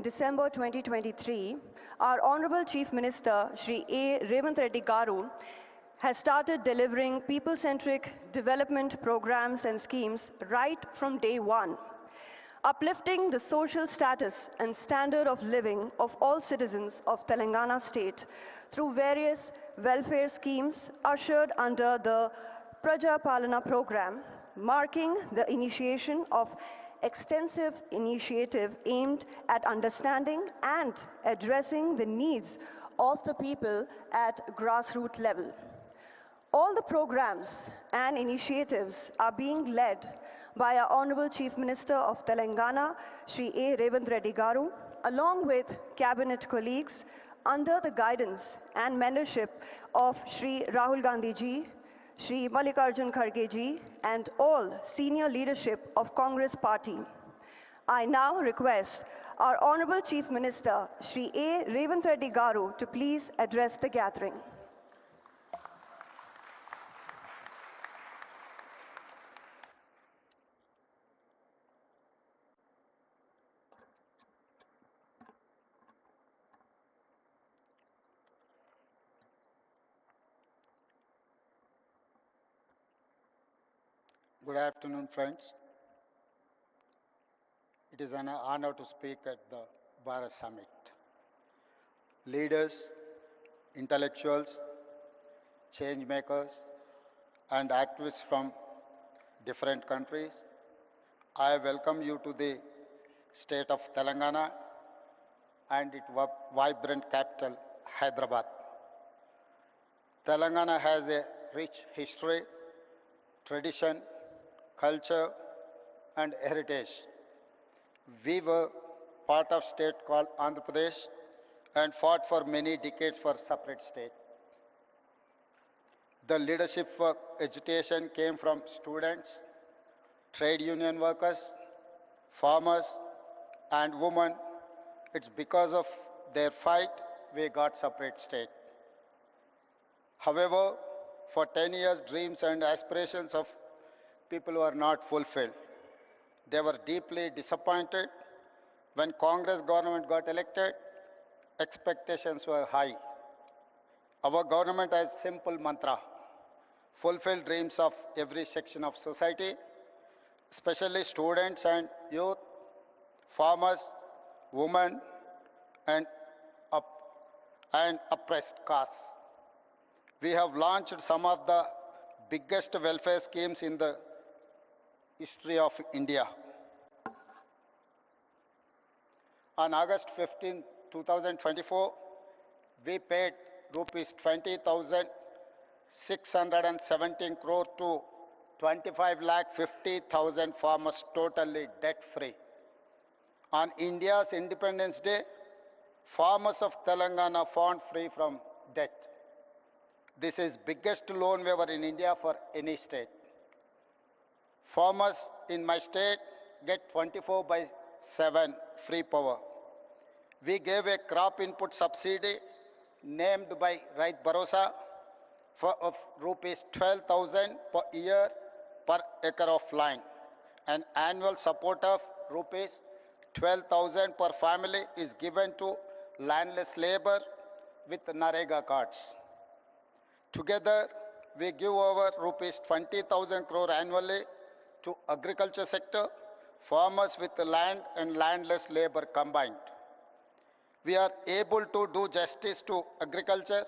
December 2023, our Honorable Chief Minister, Shri Rahul Gandhi, has started delivering people-centric development programs and schemes right from day one, uplifting the social status and standard of living of all citizens of Telangana state through various welfare schemes ushered under the Praja Palana program, marking the initiation of extensive initiative aimed at understanding and addressing the needs of the people at grassroots level. All the programs and initiatives are being led by our Honorable Chief Minister of Telangana, Shri Rahul Gandhi, along with cabinet colleagues under the guidance and mentorship of Shri Rahul Gandhi ji, Shri Mallikarjun Kharge ji, and all senior leadership of Congress Party. I now request our Honorable Chief Minister, Shri Rahul Gandhi to please address the gathering. Good afternoon, friends. It is an honor to speak at the Bharat Summit. Leaders, intellectuals, change makers, and activists from different countries, I welcome you to the state of Telangana and its vibrant capital, Hyderabad. Telangana has a rich history, tradition, culture, and heritage. We were part of state called Andhra Pradesh and fought for many decades for separate state. The leadership for education came from students, trade union workers, farmers, and women. It's because of their fight we got separate state. However, for 10 years, dreams and aspirations of people were not fulfilled. They were deeply disappointed. When Congress government got elected, expectations were high. Our government has simple mantra: fulfill dreams of every section of society, especially students and youth, farmers, women, and oppressed castes. We have launched some of the biggest welfare schemes in the history of India. On August 15, 2024, we paid rupees 20,617 crore to 25,50,000 farmers totally debt-free. On India's Independence Day, farmers of Telangana found free from debt. This is biggest loan waiver in India for any state. Farmers in my state get 24/7 free power. We gave a crop input subsidy named by Rait Bharosa of rupees 12,000 per year per acre of land. An annual support of rupees 12,000 per family is given to landless labor with Narega cards. Together, we give over rupees 20,000 crore annually to agriculture sector, farmers with land and landless labor combined. We are able to do justice to agriculture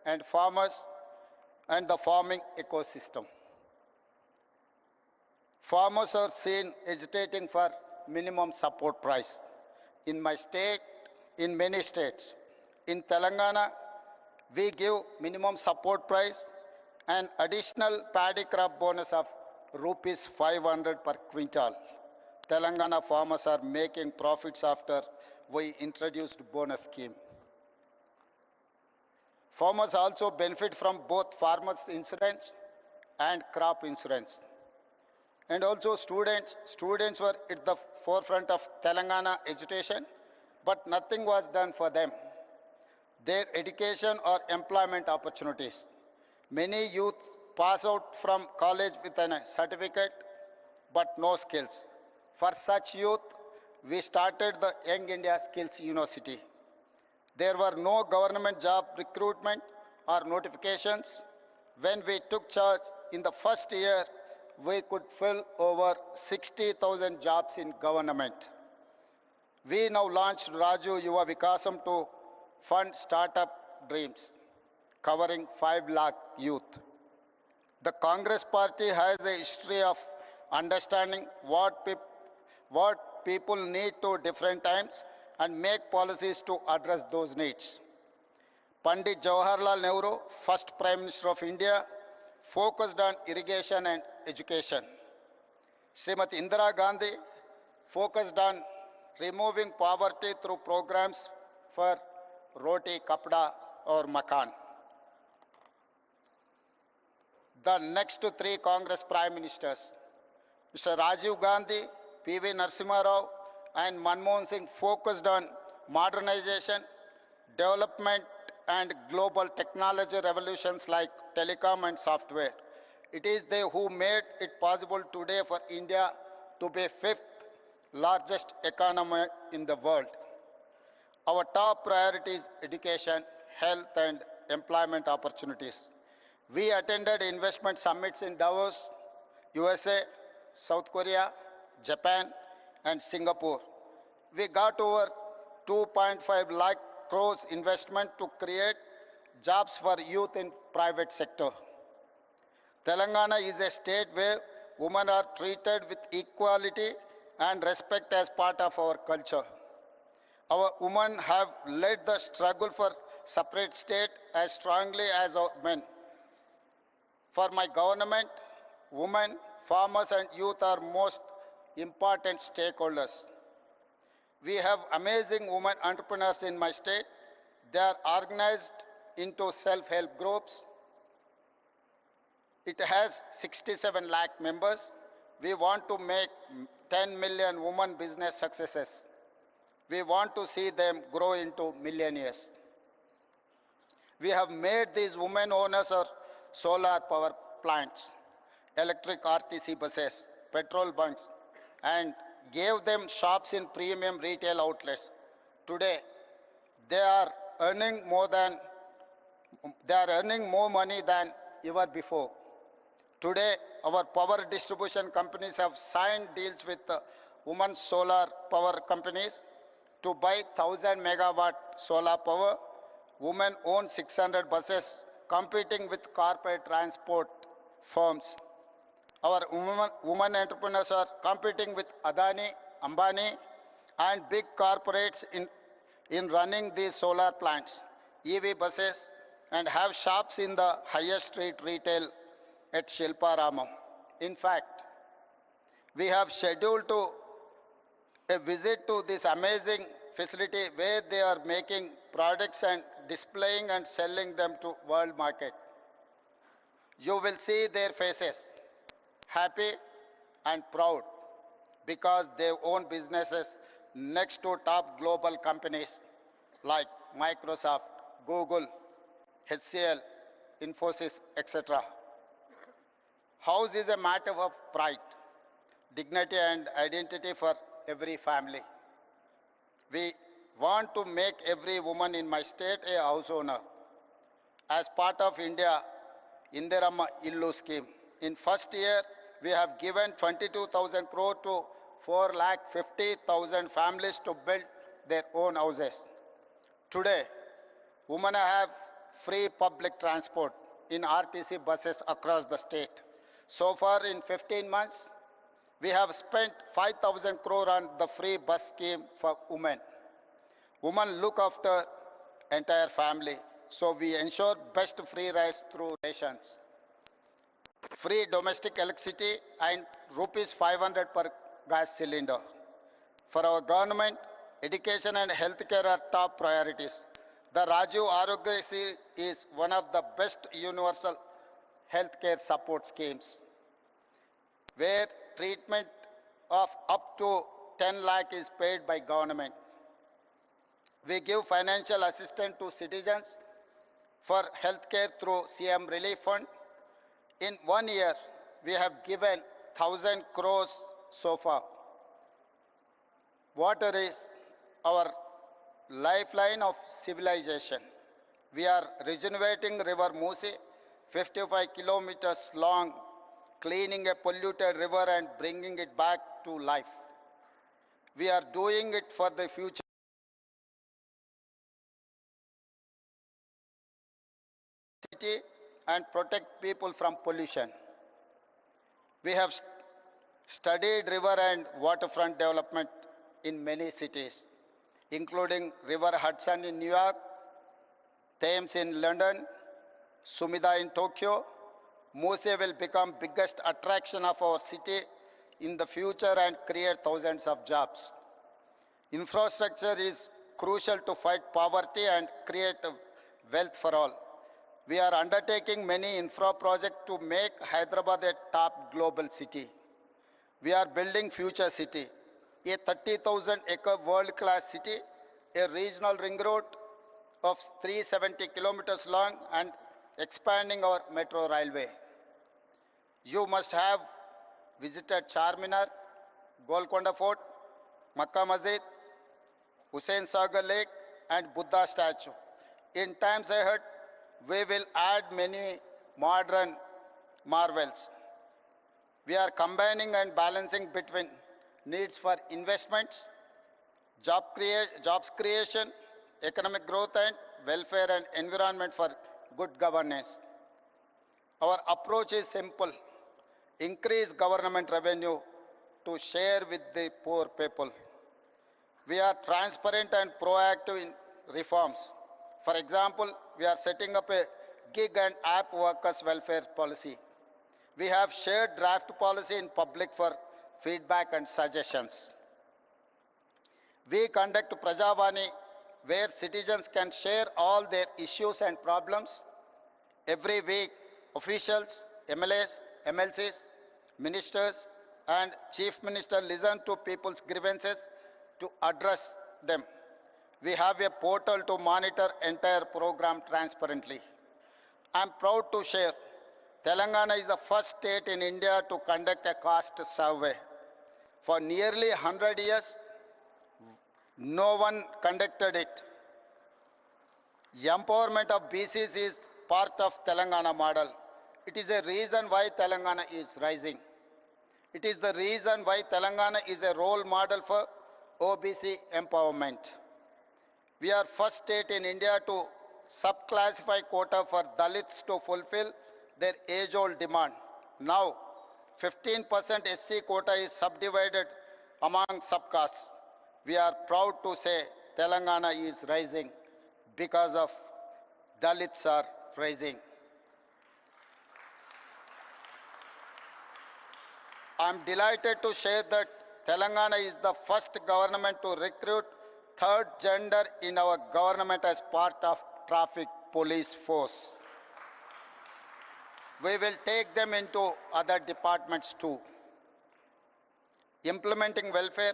and farmers and the farming ecosystem. Farmers are seen agitating for minimum support price. In my state, in many states, in Telangana, we give minimum support price and additional paddy crop bonus of rupees 500 per quintal. Telangana farmers are making profits after we introduced bonus scheme. Farmers also benefit from both farmers insurance and crop insurance. And also students were at the forefront of Telangana education, but nothing was done for them. Their education or employment opportunities. Many youth pass out from college with a certificate, but no skills. For such youth, we started the Young India Skills University. There were no government job recruitment or notifications. When we took charge in the first year, we could fill over 60,000 jobs in government. We now launched Raju Yuva Vikasam to fund startup dreams, covering 5 lakh youth. The Congress party has a history of understanding what people need to different times and make policies to address those needs. Pandit Jawaharlal Nehru, first Prime Minister of India, focused on irrigation and education. Srimati Indira Gandhi focused on removing poverty through programs for roti, kapda or makan. The next 3 Congress Prime Ministers, Mr. Rajiv Gandhi, P.V. Narasimha Rao and Manmohan Singh focused on modernization, development and global technology revolutions like telecom and software. It is they who made it possible today for India to be 5th largest economy in the world. Our top priority is education, health and employment opportunities. We attended investment summits in Davos, USA, South Korea, Japan and Singapore. We got over 2.5 lakh crores investment to create jobs for youth in private sector. Telangana is a state where women are treated with equality and respect as part of our culture. Our women have led the struggle for separate state as strongly as our men. For my government, women, farmers and youth are most important stakeholders. We have amazing women entrepreneurs in my state. They are organized into self-help groups. It has 67 lakh members. We want to make 10 million women business successes. We want to see them grow into millionaires. We have made these women owners of solar power plants, electric RTC buses, petrol bunks, and gave them shops in premium retail outlets. Today, they are earning more money than ever before. Today, our power distribution companies have signed deals with women solar power companies to buy 1,000 megawatt solar power. Women own 600 buses competing with corporate transport firms. Our women entrepreneurs are competing with Adani, Ambani and big corporates in running these solar plants, EV buses and have shops in the highest street retail at Shilparamam. In fact, we have scheduled a visit to this amazing facility where they are making products and displaying and selling them to world market. You will see their faces, happy and proud because they own businesses next to top global companies like Microsoft, Google, HCL, Infosys, etc. House is a matter of pride, dignity and identity for every family. We want to make every woman in my state a house owner. As part of India Indirama Illu scheme, in first year we have given 22,000 crore to 4,50,000 families to build their own houses. Today, women have free public transport in RTC buses across the state. So far in 15 months, we have spent 5,000 crore on the free bus scheme for women. Women look after entire family, so we ensure best free rides through rations. Free domestic electricity and rupees 500 per gas cylinder. For our government, education and healthcare are top priorities. The Rajiv Arogyasri is one of the best universal healthcare support schemes, where treatment of up to 10 lakh is paid by government. We give financial assistance to citizens for healthcare through CM Relief Fund. In 1 year, we have given 1,000 crores so far. Water is our lifeline of civilization. We are regenerating River Musi, 55 kilometers long, cleaning a polluted river and bringing it back to life. We are doing it for the future city and protect people from pollution. We have studied river and waterfront development in many cities, including River Hudson in New York, Thames in London, Sumida in Tokyo. Mose will become biggest attraction of our city in the future and create thousands of jobs. Infrastructure is crucial to fight poverty and create wealth for all. We are undertaking many infra projects to make Hyderabad a top global city. We are building future city, a 30,000-acre world-class city, a regional ring road of 370 kilometers long and expanding our metro railway. You must have visited Charminar, Golconda Fort, Makkah Masjid, Hussain Sagar Lake and Buddha statue. In times ahead, we will add many modern marvels. We are combining and balancing between needs for investments, jobs creation, economic growth and welfare and environment for good governance. Our approach is simple. Increase government revenue to share with the poor people. We are transparent and proactive in reforms. For example, we are setting up a gig and app workers welfare policy. We have shared draft policy in public for feedback and suggestions. We conduct Prajavani where citizens can share all their issues and problems. Every week, officials, MLAs, MLCs, ministers and chief minister listen to people's grievances to address them. We have a portal to monitor entire program transparently. I am proud to share Telangana is the first state in India to conduct a caste survey. For nearly 100 years, no one conducted it. Empowerment of BCs is part of Telangana model. It is a reason why Telangana is rising. It is the reason why Telangana is a role model for OBC empowerment. We are first state in India to subclassify quota for Dalits to fulfill their age-old demand. Now, 15% SC quota is subdivided among subcastes. We are proud to say Telangana is rising because of Dalits are rising. I am delighted to share that Telangana is the first government to recruit third gender in our government as part of traffic police force. We will take them into other departments too. Implementing welfare,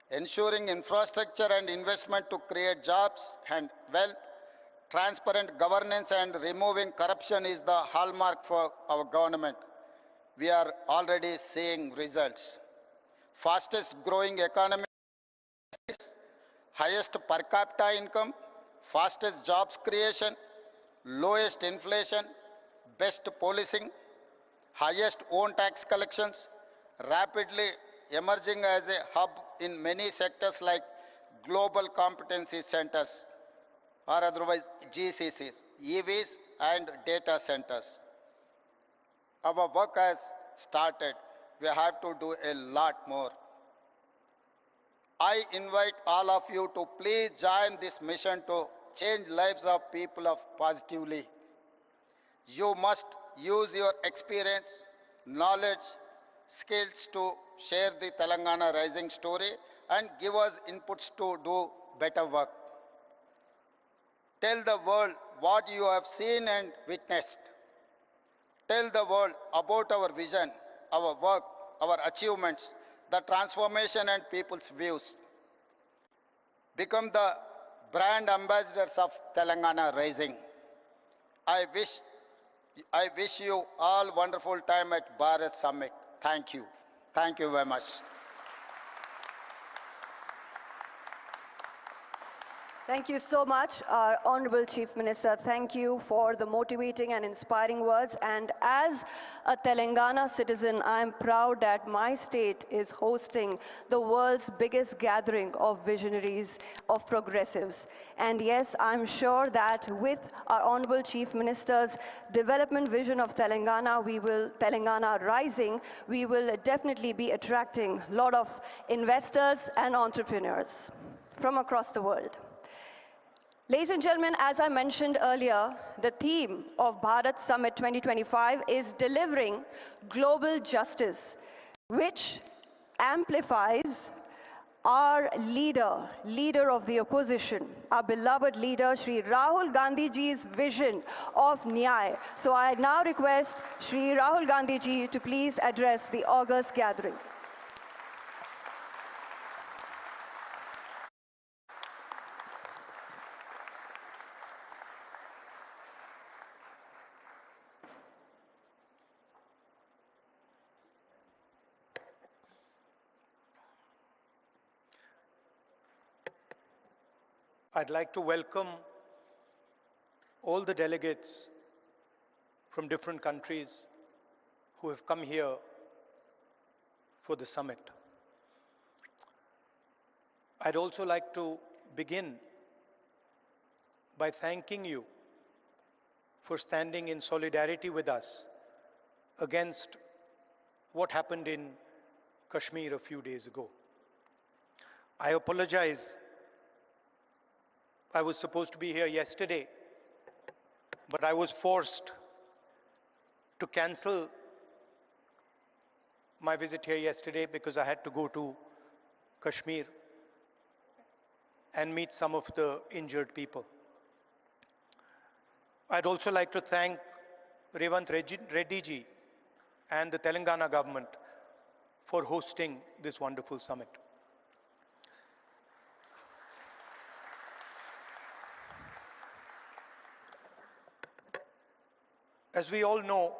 ensuring infrastructure and investment to create jobs and wealth, transparent governance and removing corruption is the hallmark for our government. We are already seeing results. Fastest growing economy, highest per capita income, fastest jobs creation, lowest inflation, best policing, highest own tax collections, rapidly emerging as a hub in many sectors like global competency centers or otherwise GCCs, EVs and data centers. Our work has started. We have to do a lot more. I invite all of you to please join this mission to change lives of people positively. You must use your experience, knowledge, skills to share the Telangana rising story and give us inputs to do better work. Tell the world what you have seen and witnessed. Tell the world about our vision, our work, our achievements, the transformation and people's views. Become the brand ambassadors of Telangana Rising. I wish you all wonderful time at Bharat Summit. Thank you. Thank you very much. Thank you so much, our Honorable Chief Minister. Thank you for the motivating and inspiring words. And as a Telangana citizen, I am proud that my state is hosting the world's biggest gathering of visionaries, of progressives. And yes, I'm sure that with our Honorable Chief Minister's development vision of Telangana, Telangana rising, we will definitely be attracting a lot of investors and entrepreneurs from across the world. Ladies and gentlemen, as I mentioned earlier, the theme of Bharat Summit 2025 is delivering global justice, which amplifies our leader of the opposition, our beloved leader, Shri Rahul Gandhi ji's vision of Nyay. So I now request Shri Rahul Gandhi ji to please address the August gathering. I'd like to welcome all the delegates from different countries who have come here for the summit. I'd also like to begin by thanking you for standing in solidarity with us against what happened in Kashmir a few days ago. I apologize. I was supposed to be here yesterday, but I was forced to cancel my visit here yesterday because I had to go to Kashmir and meet some of the injured people. I'd also like to thank Revant Reddy ji and the Telangana government for hosting this wonderful summit. As we all know,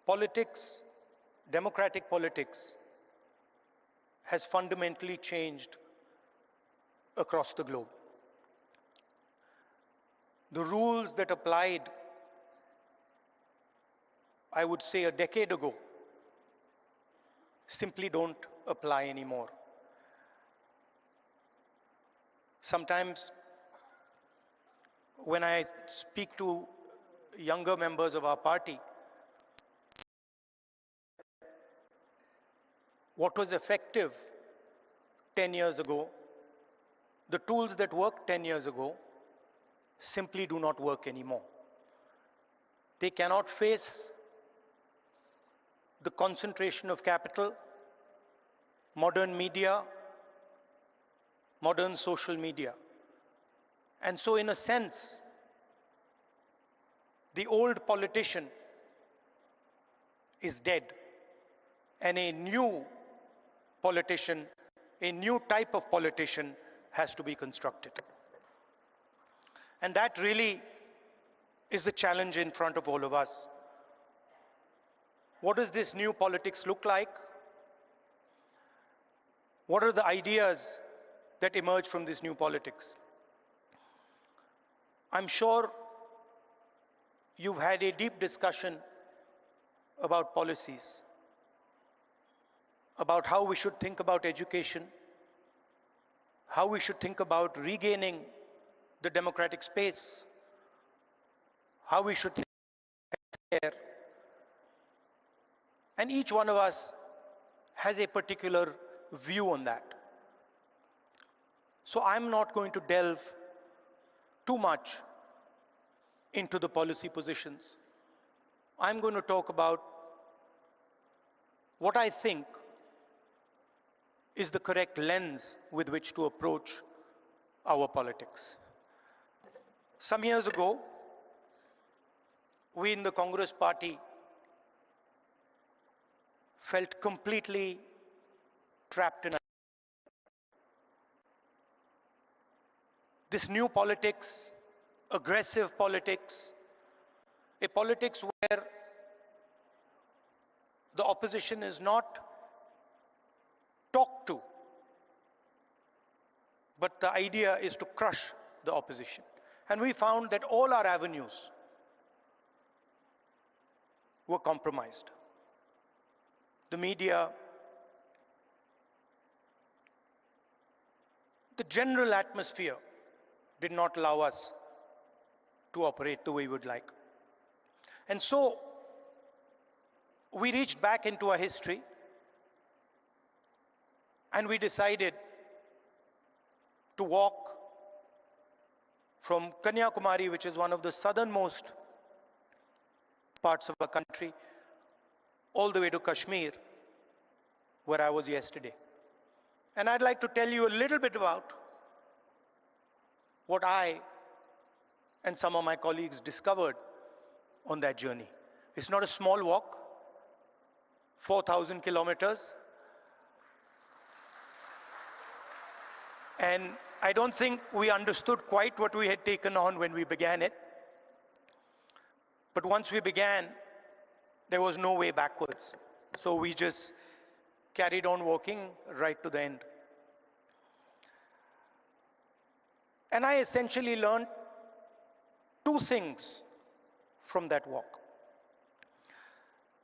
politics, democratic politics, has fundamentally changed across the globe. The rules that applied, I would say, a decade ago, simply don't apply anymore. Sometimes when I speak to younger members of our party, what was effective 10 years ago, the tools that worked 10 years ago, simply do not work anymore. They cannot face the concentration of capital, modern media, modern social media. And so in a sense, the old politician is dead, and a new politician, a new type of politician has to be constructed. And that really is the challenge in front of all of us. What does this new politics look like? What are the ideas that emerge from this new politics? I'm sure you've had a deep discussion about policies, about how we should think about education, how we should think about regaining the democratic space, how we should think about healthcare. And each one of us has a particular view on that. So I'm not going to delve too much into the policy positions. I'm going to talk about what I think is the correct lens with which to approach our politics. Some years ago, we in the Congress party felt completely trapped in this new politics, aggressive politics, a politics where the opposition is not talked to, but the idea is to crush the opposition. And we found that all our avenues were compromised. The media, the general atmosphere did not allow us to operate the way we would like. And so we reached back into our history and we decided to walk from Kanyakumari, which is one of the southernmost parts of our country, all the way to Kashmir, where I was yesterday. And I'd like to tell you a little bit about what I and some of my colleagues discovered on that journey. It's not a small walk, 4,000 kilometers. And I don't think we understood quite what we had taken on when we began it. But once we began, there was no way backwards. So we just carried on walking right to the end. And I essentially learned two things from that walk.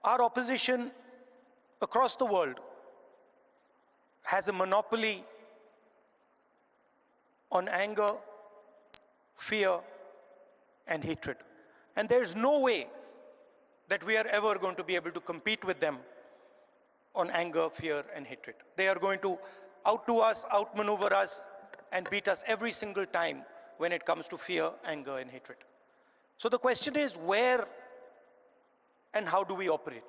Our opposition across the world has a monopoly on anger, fear, and hatred. And there's no way that we are ever going to be able to compete with them on anger, fear, and hatred. They are going to outdo us, outmaneuver us, and beat us every single time when it comes to fear, anger, and hatred. So the question is, where and how do we operate?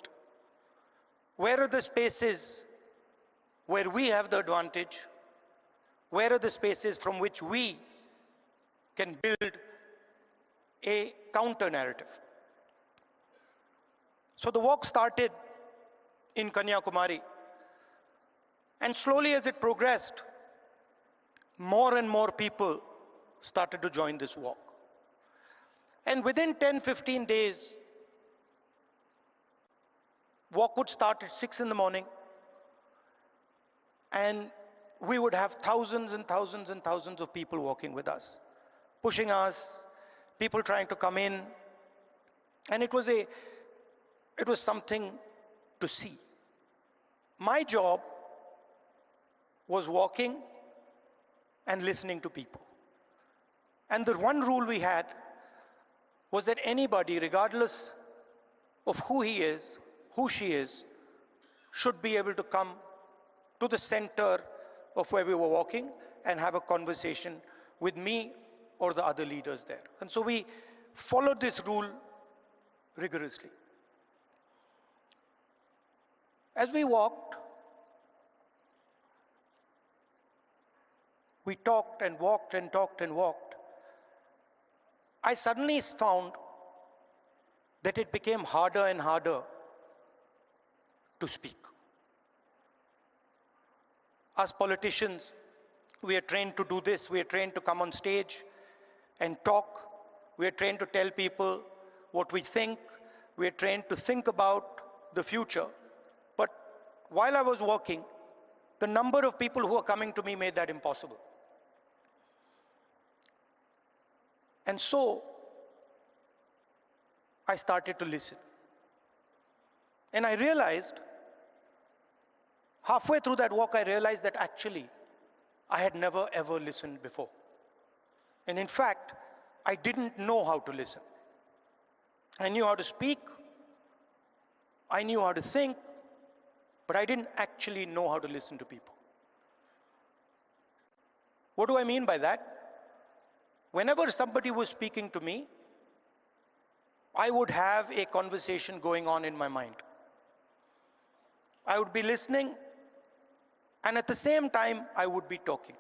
Where are the spaces where we have the advantage? Where are the spaces from which we can build a counter narrative? So the walk started in Kanyakumari, and slowly as it progressed, more and more people started to join this walk. And within 10-15 days, walk would start at 6 in the morning, and we would have thousands and thousands and thousands of people walking with us, pushing us, people trying to come in. And it was something to see. My job was walking and listening to people. And the one rule we had was that anybody, regardless of who he is, who she is, should be able to come to the center of where we were walking and have a conversation with me or the other leaders there. And so we followed this rule rigorously. As we walked, we talked and walked and talked and walked. I suddenly found that it became harder and harder to speak. As politicians, we are trained to do this. We are trained to come on stage and talk. We are trained to tell people what we think. We are trained to think about the future. But while I was walking, the number of people who were coming to me made that impossible. And so I started to listen. And I realized, halfway through that walk, I realized that actually I had never ever listened before. And in fact, I didn't know how to listen. I knew how to speak, I knew how to think, but I didn't actually know how to listen to people. What do I mean by that? Whenever somebody was speaking to me, I would have a conversation going on in my mind. I would be listening, and at the same time, I would be talking.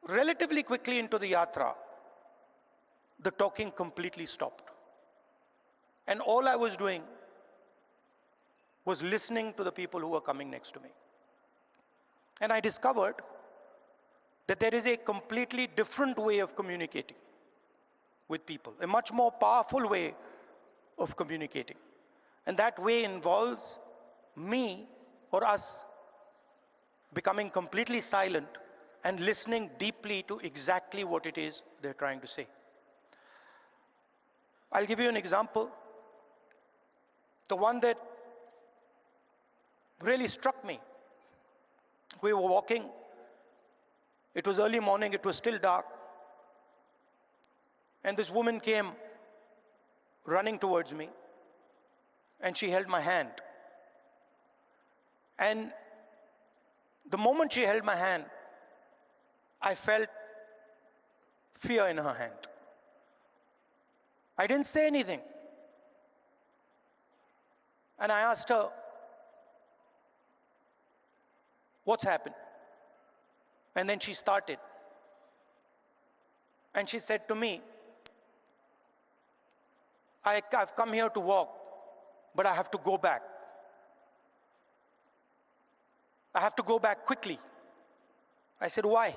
Relatively quickly into the yatra, the talking completely stopped. And all I was doing was listening to the people who were coming next to me. And I discovered that there is a completely different way of communicating with people, a much more powerful way of communicating. And that way involves me or us becoming completely silent and listening deeply to exactly what it is they're trying to say. I'll give you an example. The one that really struck me. We were walking. It was early morning. It was still dark. And this woman came running towards me. And she held my hand. And the moment she held my hand, I felt fear in her hand. I didn't say anything. And I asked her, what's happened? And then she started. And she said to me, I've come here to walk, but I have to go back. I have to go back quickly. I said, why?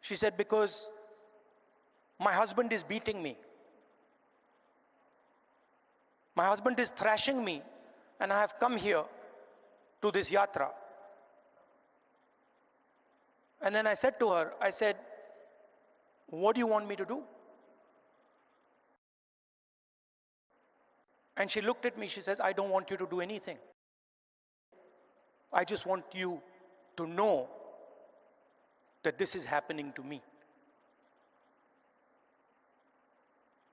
She said, because my husband is beating me. My husband is thrashing me, and I have come here to this yatra. And then I said to her, I said, what do you want me to do? And she looked at me, she says, I don't want you to do anything. I just want you to know that this is happening to me.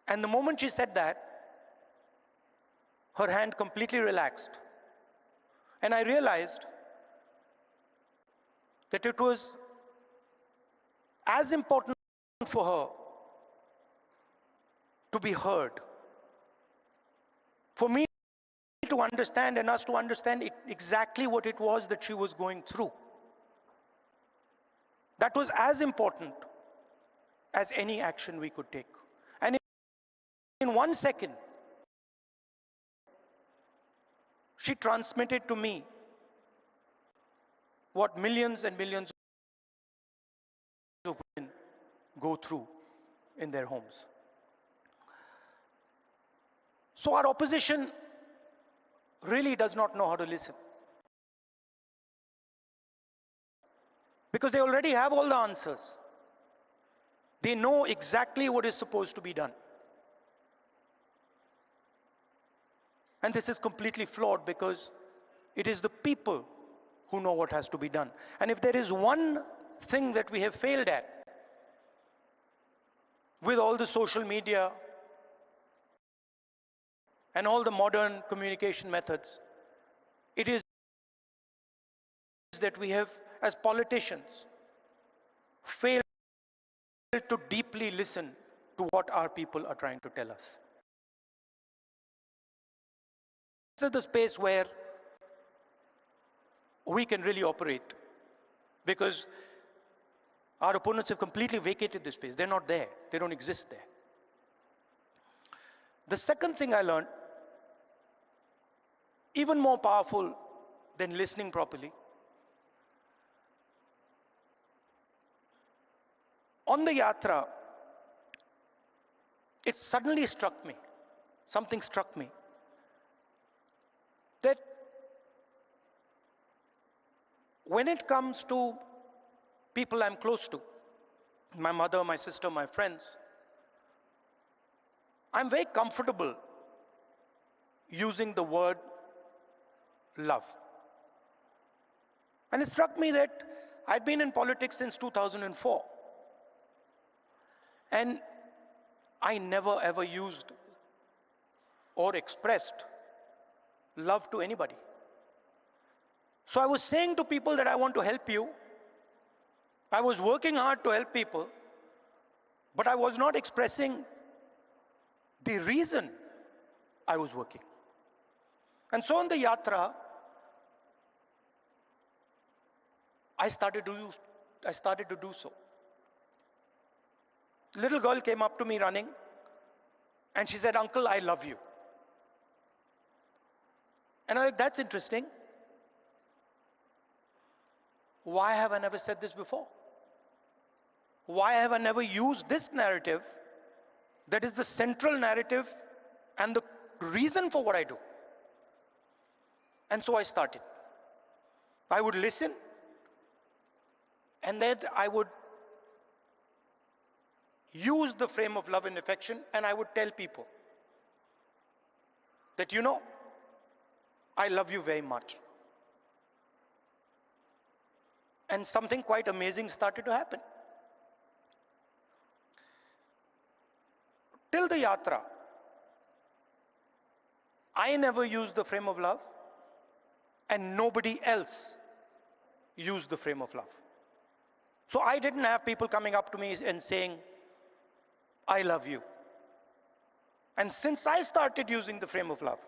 And the moment she said that, her hand completely relaxed. And I realized that it was as important for her to be heard, for me to understand and us to understand exactly what it was that she was going through. That was as important as any action we could take. And in 1 second, she transmitted to me what millions and millions of women go through in their homes. So our opposition really does not know how to listen. Because they already have all the answers. They know exactly what is supposed to be done. And this is completely flawed because it is the people who know what has to be done. And if there is one thing that we have failed at with all the social media and all the modern communication methods, it is that we have, as politicians, failed to deeply listen to what our people are trying to tell us. This is the space where we can really operate, because our opponents have completely vacated this space. They're not there. They don't exist there. The second thing I learned, even more powerful than listening properly, on the yatra, it suddenly struck me, something struck me, that when it comes to people I'm close to, my mother, my sister, my friends, I'm very comfortable using the word love. And it struck me that I'd been in politics since 2004. And I never ever used or expressed love to anybody. So I was saying to people that I want to help you. I was working hard to help people, but I was not expressing the reason I was working. And so on the yatra, I started to do so. Little girl came up to me running, and she said, "Uncle, I love you." And I'm like, that's interesting. Why have I never said this before? Why have I never used this narrative that is the central narrative and the reason for what I do? And so I started. I would listen, And then I would use the frame of love and affection, and I would tell people that, you know, I love you very much. And something quite amazing started to happen. Till the yatra, I never used the frame of love, and nobody else used the frame of love. So I didn't have people coming up to me and saying, I love you. And since I started using the frame of love,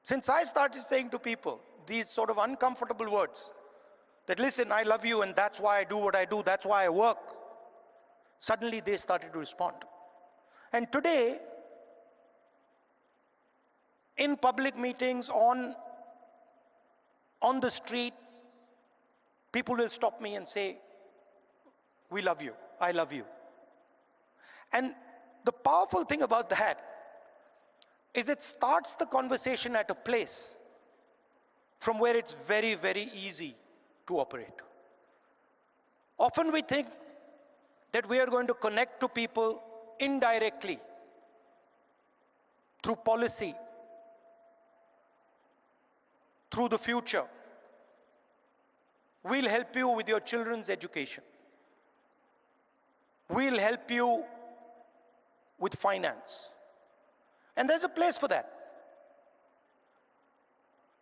since I started saying to people these sort of uncomfortable words, that listen, I love you and that's why I do what I do, that's why I work, suddenly they started to respond. And today, in public meetings, on the street, people will stop me and say, we love you, I love you. And the powerful thing about that is it starts the conversation at a place from where it's very, very easy to operate. Often we think that we are going to connect to people indirectly through policy, through the future. We'll help you with your children's education. We'll help you with finance. And there's a place for that.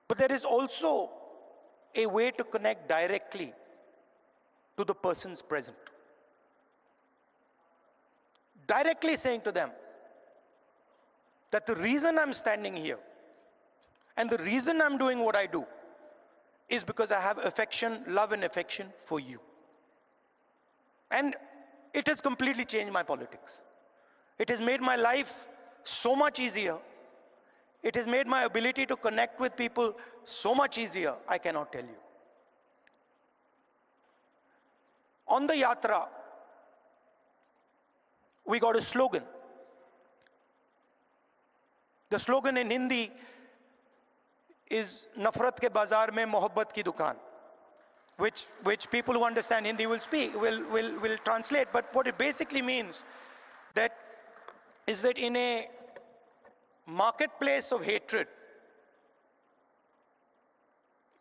But there is also a way to connect directly to the persons present. Directly saying to them that the reason I'm standing here and the reason I'm doing what I do is because I have affection, love and affection for you. And it has completely changed my politics. It has made my life so much easier. It has made my ability to connect with people so much easier, I cannot tell you. On the yatra, we got a slogan. The slogan in Hindi is Nafrat ke bazaar mein mohabbat ki dukaan, which people who understand Hindi will translate. But what it basically means is that in a marketplace of hatred,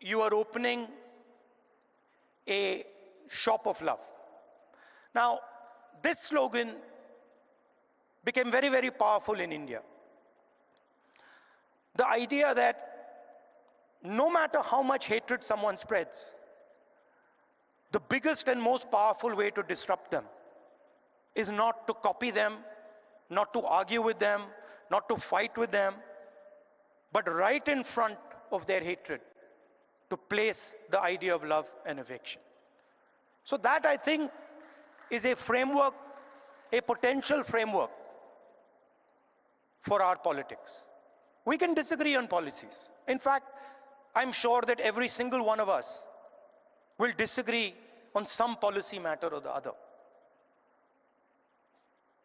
you are opening a shop of love. Now, this slogan became very, very powerful in India. The idea that no matter how much hatred someone spreads, the biggest and most powerful way to disrupt them is not to copy them, not to argue with them, not to fight with them, but right in front of their hatred, to place the idea of love and affection. So that, I think, is a framework, a potential framework for our politics. We can disagree on policies. In fact, I'm sure that every single one of us will disagree on some policy matter or the other.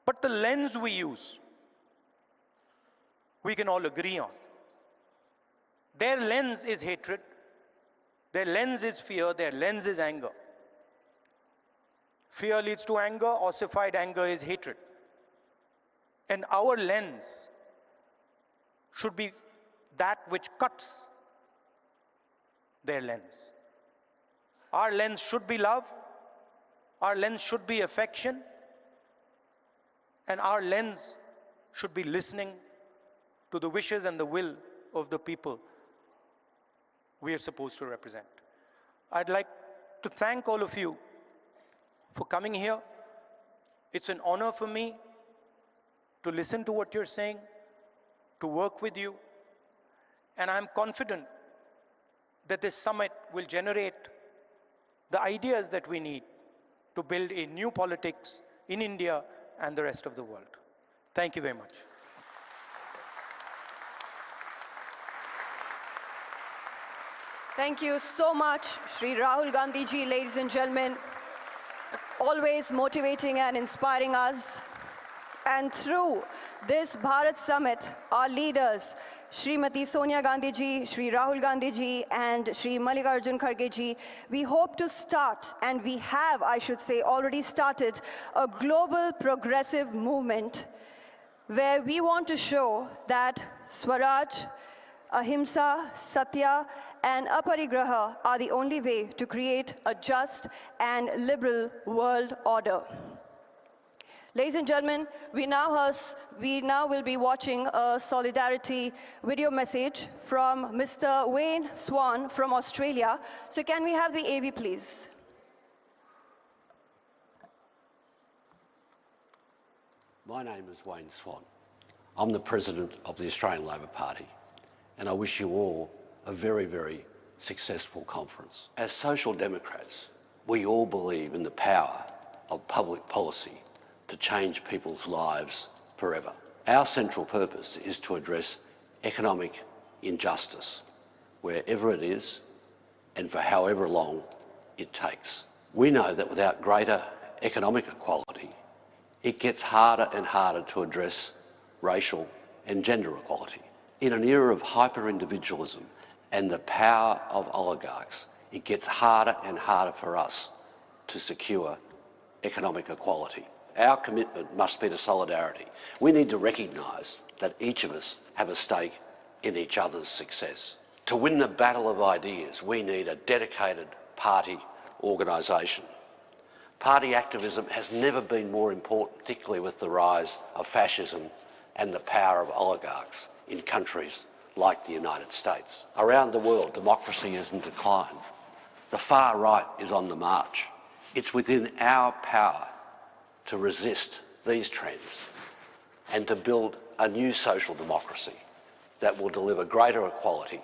But the lens we use, we can all agree on. Their lens is hatred, their lens is fear, their lens is anger. Fear leads to anger, ossified anger is hatred. And our lens should be that which cuts their lens. Our lens should be love, our lens should be affection, and our lens should be listening to the wishes and the will of the people we are supposed to represent. I'd like to thank all of you for coming here. It's an honor for me to listen to what you're saying, to work with you, and I'm confident that this summit will generate the ideas that we need to build a new politics in India and the rest of the world. Thank you very much. Thank you so much, Shri Rahul Gandhi ji, ladies and gentlemen. Always motivating and inspiring us. And through this Bharat Summit, our leaders Srimati Sonia Gandhi ji, Shri Rahul Gandhi ji, and Shri Mallikarjun Kharge ji, we hope to start, and we have, I should say, already started a global progressive movement where we want to show that Swaraj, Ahimsa, Satya, and Aparigraha are the only way to create a just and liberal world order. Ladies and gentlemen, we now will be watching a solidarity video message from Mr. Wayne Swan from Australia. So can we have the AV, please? My name is Wayne Swan. I'm the President of the Australian Labor Party, and I wish you all a very, very successful conference. As Social Democrats, we all believe in the power of public policy to change people's lives forever. Our central purpose is to address economic injustice, wherever it is and for however long it takes. We know that without greater economic equality, it gets harder and harder to address racial and gender equality. In an era of hyper-individualism and the power of oligarchs, it gets harder and harder for us to secure economic equality. Our commitment must be to solidarity. We need to recognise that each of us have a stake in each other's success. To win the battle of ideas, we need a dedicated party organisation. Party activism has never been more important, particularly with the rise of fascism and the power of oligarchs in countries like the United States. Around the world, democracy is in decline. The far right is on the march. It's within our power to resist these trends and to build a new social democracy that will deliver greater equality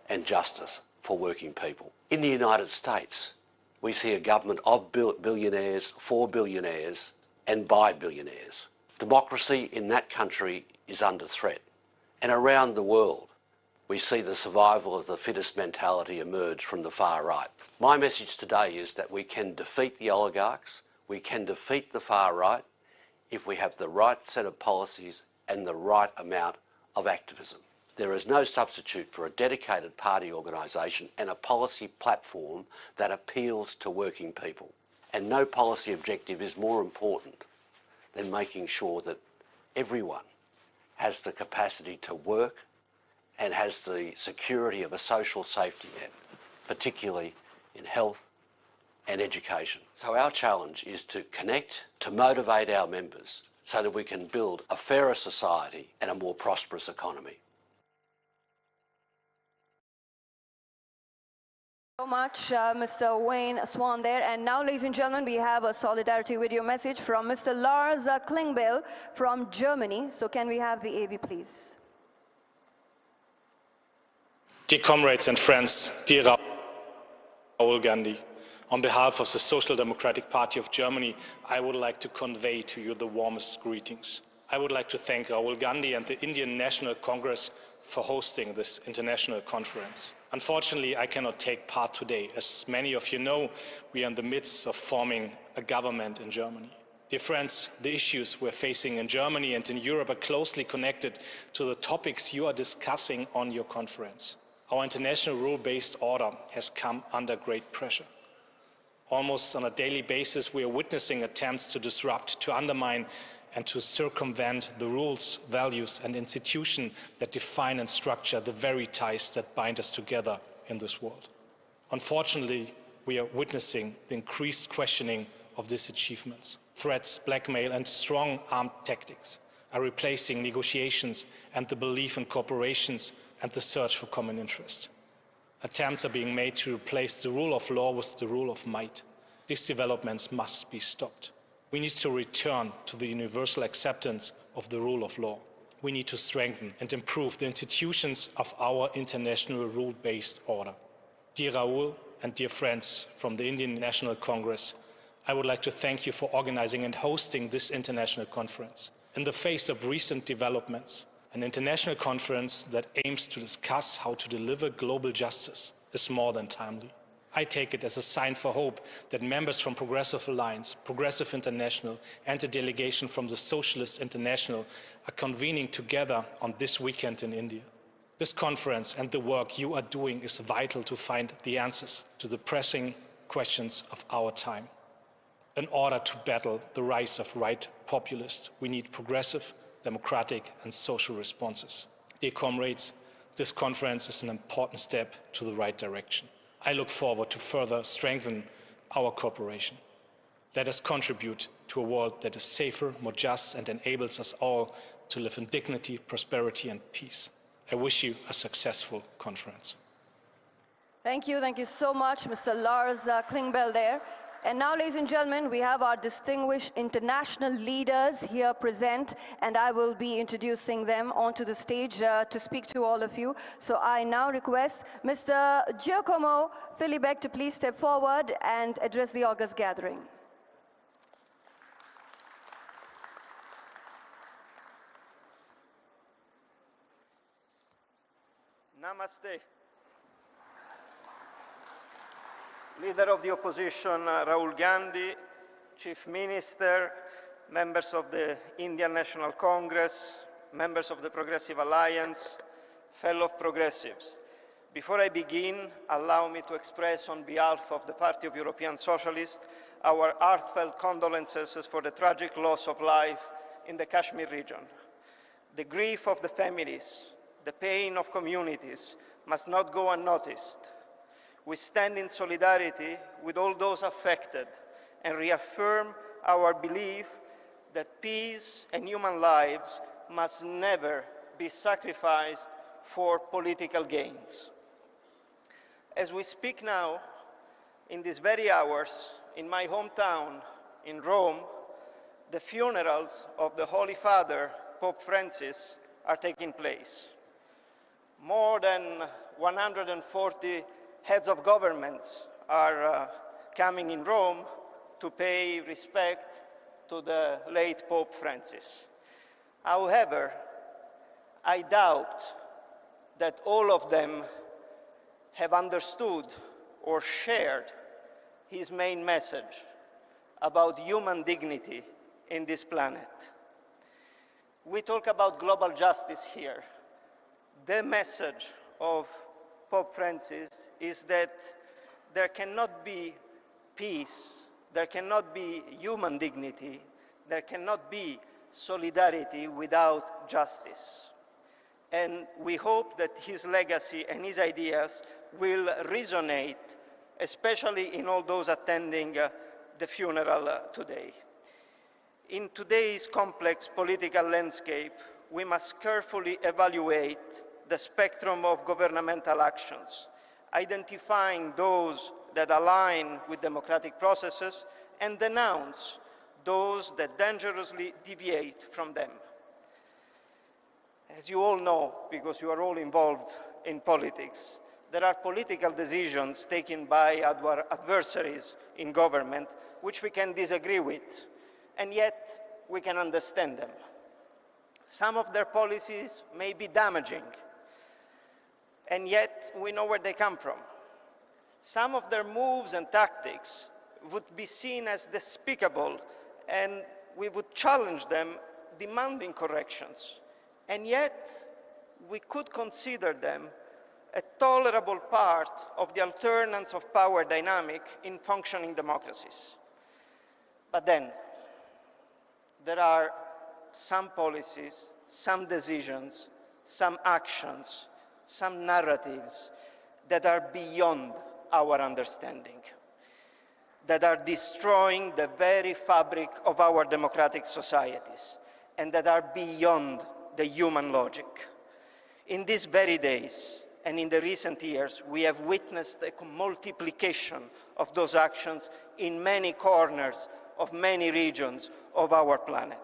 and justice for working people. In the United States, we see a government of billionaires, for billionaires, and by billionaires. Democracy in that country is under threat. And around the world, we see the survival of the fittest mentality emerge from the far right. My message today is that we can defeat the oligarchs, we can defeat the far right if we have the right set of policies and the right amount of activism. There is no substitute for a dedicated party organisation and a policy platform that appeals to working people. And no policy objective is more important than making sure that everyone has the capacity to work and has the security of a social safety net, particularly in health and education. So our challenge is to connect, to motivate our members so that we can build a fairer society and a more prosperous economy. So much, Mr. Wayne Swan there. And now, ladies and gentlemen, we have a solidarity video message from Mr. Lars Klingbeil from Germany. So can we have the AV, please? Dear comrades and friends, dear Rahul Gandhi, on behalf of the Social Democratic Party of Germany, I would like to convey to you the warmest greetings. I would like to thank Rahul Gandhi and the Indian National Congress for hosting this international conference. Unfortunately, I cannot take part today. As many of you know, we are in the midst of forming a government in Germany. Dear friends, the issues we're facing in Germany and in Europe are closely connected to the topics you are discussing on your conference. Our international rule-based order has come under great pressure. Almost on a daily basis, we are witnessing attempts to disrupt, to undermine, and to circumvent the rules, values, and institutions that define and structure the very ties that bind us together in this world. Unfortunately, we are witnessing the increased questioning of these achievements. Threats, blackmail, and strong armed tactics are replacing negotiations and the belief in corporations and the search for common interest. Attempts are being made to replace the rule of law with the rule of might. These developments must be stopped. We need to return to the universal acceptance of the rule of law. We need to strengthen and improve the institutions of our international rule-based order. Dear Rahul and dear friends from the Indian National Congress, I would like to thank you for organizing and hosting this international conference. In the face of recent developments, an international conference that aims to discuss how to deliver global justice is more than timely. I take it as a sign for hope that members from Progressive Alliance, Progressive International, and a delegation from the Socialist International are convening together on this weekend in India. This conference and the work you are doing is vital to find the answers to the pressing questions of our time. In order to battle the rise of right populists, we need progressive, democratic and social responses. Dear comrades, this conference is an important step to the right direction. I look forward to further strengthen our cooperation. Let us contribute to a world that is safer, more just and enables us all to live in dignity, prosperity and peace. I wish you a successful conference. Thank you so much, Mr. Lars Klingbeil there. And now, ladies and gentlemen, we have our distinguished international leaders here present, and I will be introducing them onto the stage to speak to all of you. So I now request Mr. Giacomo Filibeck to please step forward and address the august gathering. Namaste. Leader of the Opposition, Rahul Gandhi, Chief Minister, members of the Indian National Congress, members of the Progressive Alliance, fellow progressives. Before I begin, allow me to express on behalf of the Party of European Socialists our heartfelt condolences for the tragic loss of life in the Kashmir region. The grief of the families, the pain of communities must not go unnoticed. We stand in solidarity with all those affected and reaffirm our belief that peace and human lives must never be sacrificed for political gains. As we speak now, in these very hours, in my hometown, in Rome, the funerals of the Holy Father, Pope Francis, are taking place. More than 140 heads of governments are coming in Rome to pay respect to the late Pope Francis. However, I doubt that all of them have understood or shared his main message about human dignity in this planet. We talk about global justice here. The message of Pope Francis is that there cannot be peace, there cannot be human dignity, there cannot be solidarity without justice. And we hope that his legacy and his ideas will resonate, especially in all those attending the funeral today. In today's complex political landscape, we must carefully evaluate the spectrum of governmental actions, identifying those that align with democratic processes and denounce those that dangerously deviate from them. As you all know, because you are all involved in politics, there are political decisions taken by our adversaries in government which we can disagree with, and yet we can understand them. Some of their policies may be damaging, and yet we know where they come from. Some of their moves and tactics would be seen as despicable, and we would challenge them, demanding corrections. And yet, we could consider them a tolerable part of the alternance of power dynamic in functioning democracies. But then, there are some policies, some decisions, some actions, some narratives that are beyond our understanding, that are destroying the very fabric of our democratic societies, and that are beyond the human logic. In these very days, and in the recent years, we have witnessed a multiplication of those actions in many corners of many regions of our planet.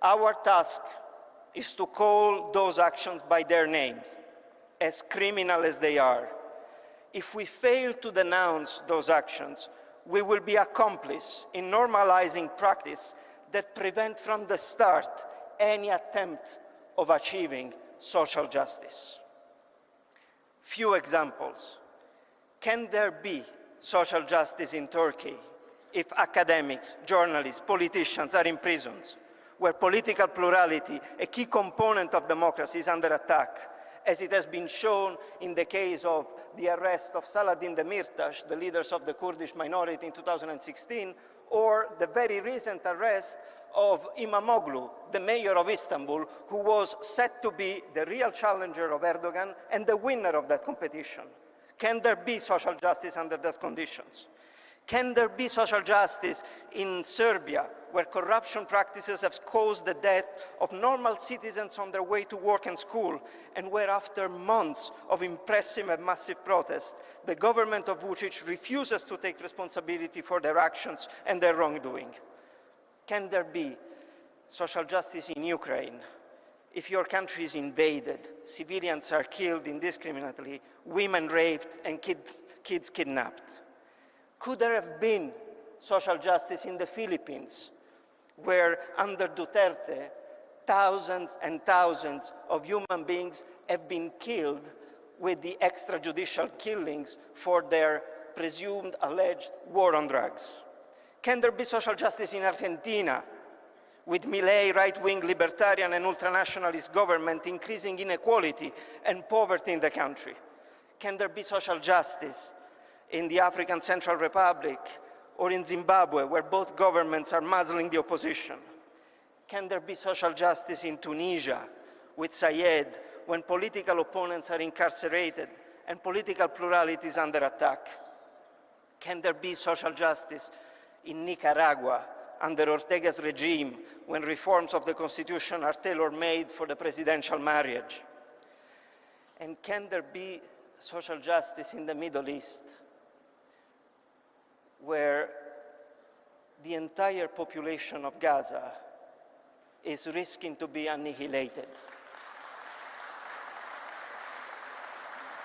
Our task is to call those actions by their names, as criminal as they are. If we fail to denounce those actions, we will be accomplice in normalizing practice that prevent from the start any attempt of achieving social justice. Few examples. Can there be social justice in Turkey if academics, journalists, politicians are in prisons, where political plurality, a key component of democracy, is under attack, as it has been shown in the case of the arrest of Saladin Demirtas, the leaders of the Kurdish minority in 2016, or the very recent arrest of Imamoglu, the mayor of Istanbul, who was set to be the real challenger of Erdogan and the winner of that competition. Can there be social justice under those conditions? Can there be social justice in Serbia, where corruption practices have caused the death of normal citizens on their way to work and school, and where after months of impressive and massive protest, the government of Vučić refuses to take responsibility for their actions and their wrongdoing? Can there be social justice in Ukraine? If your country is invaded, civilians are killed indiscriminately, women raped, and kids kidnapped. Could there have been social justice in the Philippines, where under Duterte, thousands and thousands of human beings have been killed with the extrajudicial killings for their presumed alleged war on drugs? Can there be social justice in Argentina, with Milei right-wing libertarian and ultranationalist government increasing inequality and poverty in the country? Can there be social justice in the African Central Republic or in Zimbabwe, where both governments are muzzling the opposition? Can there be social justice in Tunisia with Sayed, when political opponents are incarcerated and political plurality is under attack? Can there be social justice in Nicaragua under Ortega's regime, when reforms of the constitution are tailor-made for the presidential marriage? And can there be social justice in the Middle East, where the entire population of Gaza is risking to be annihilated?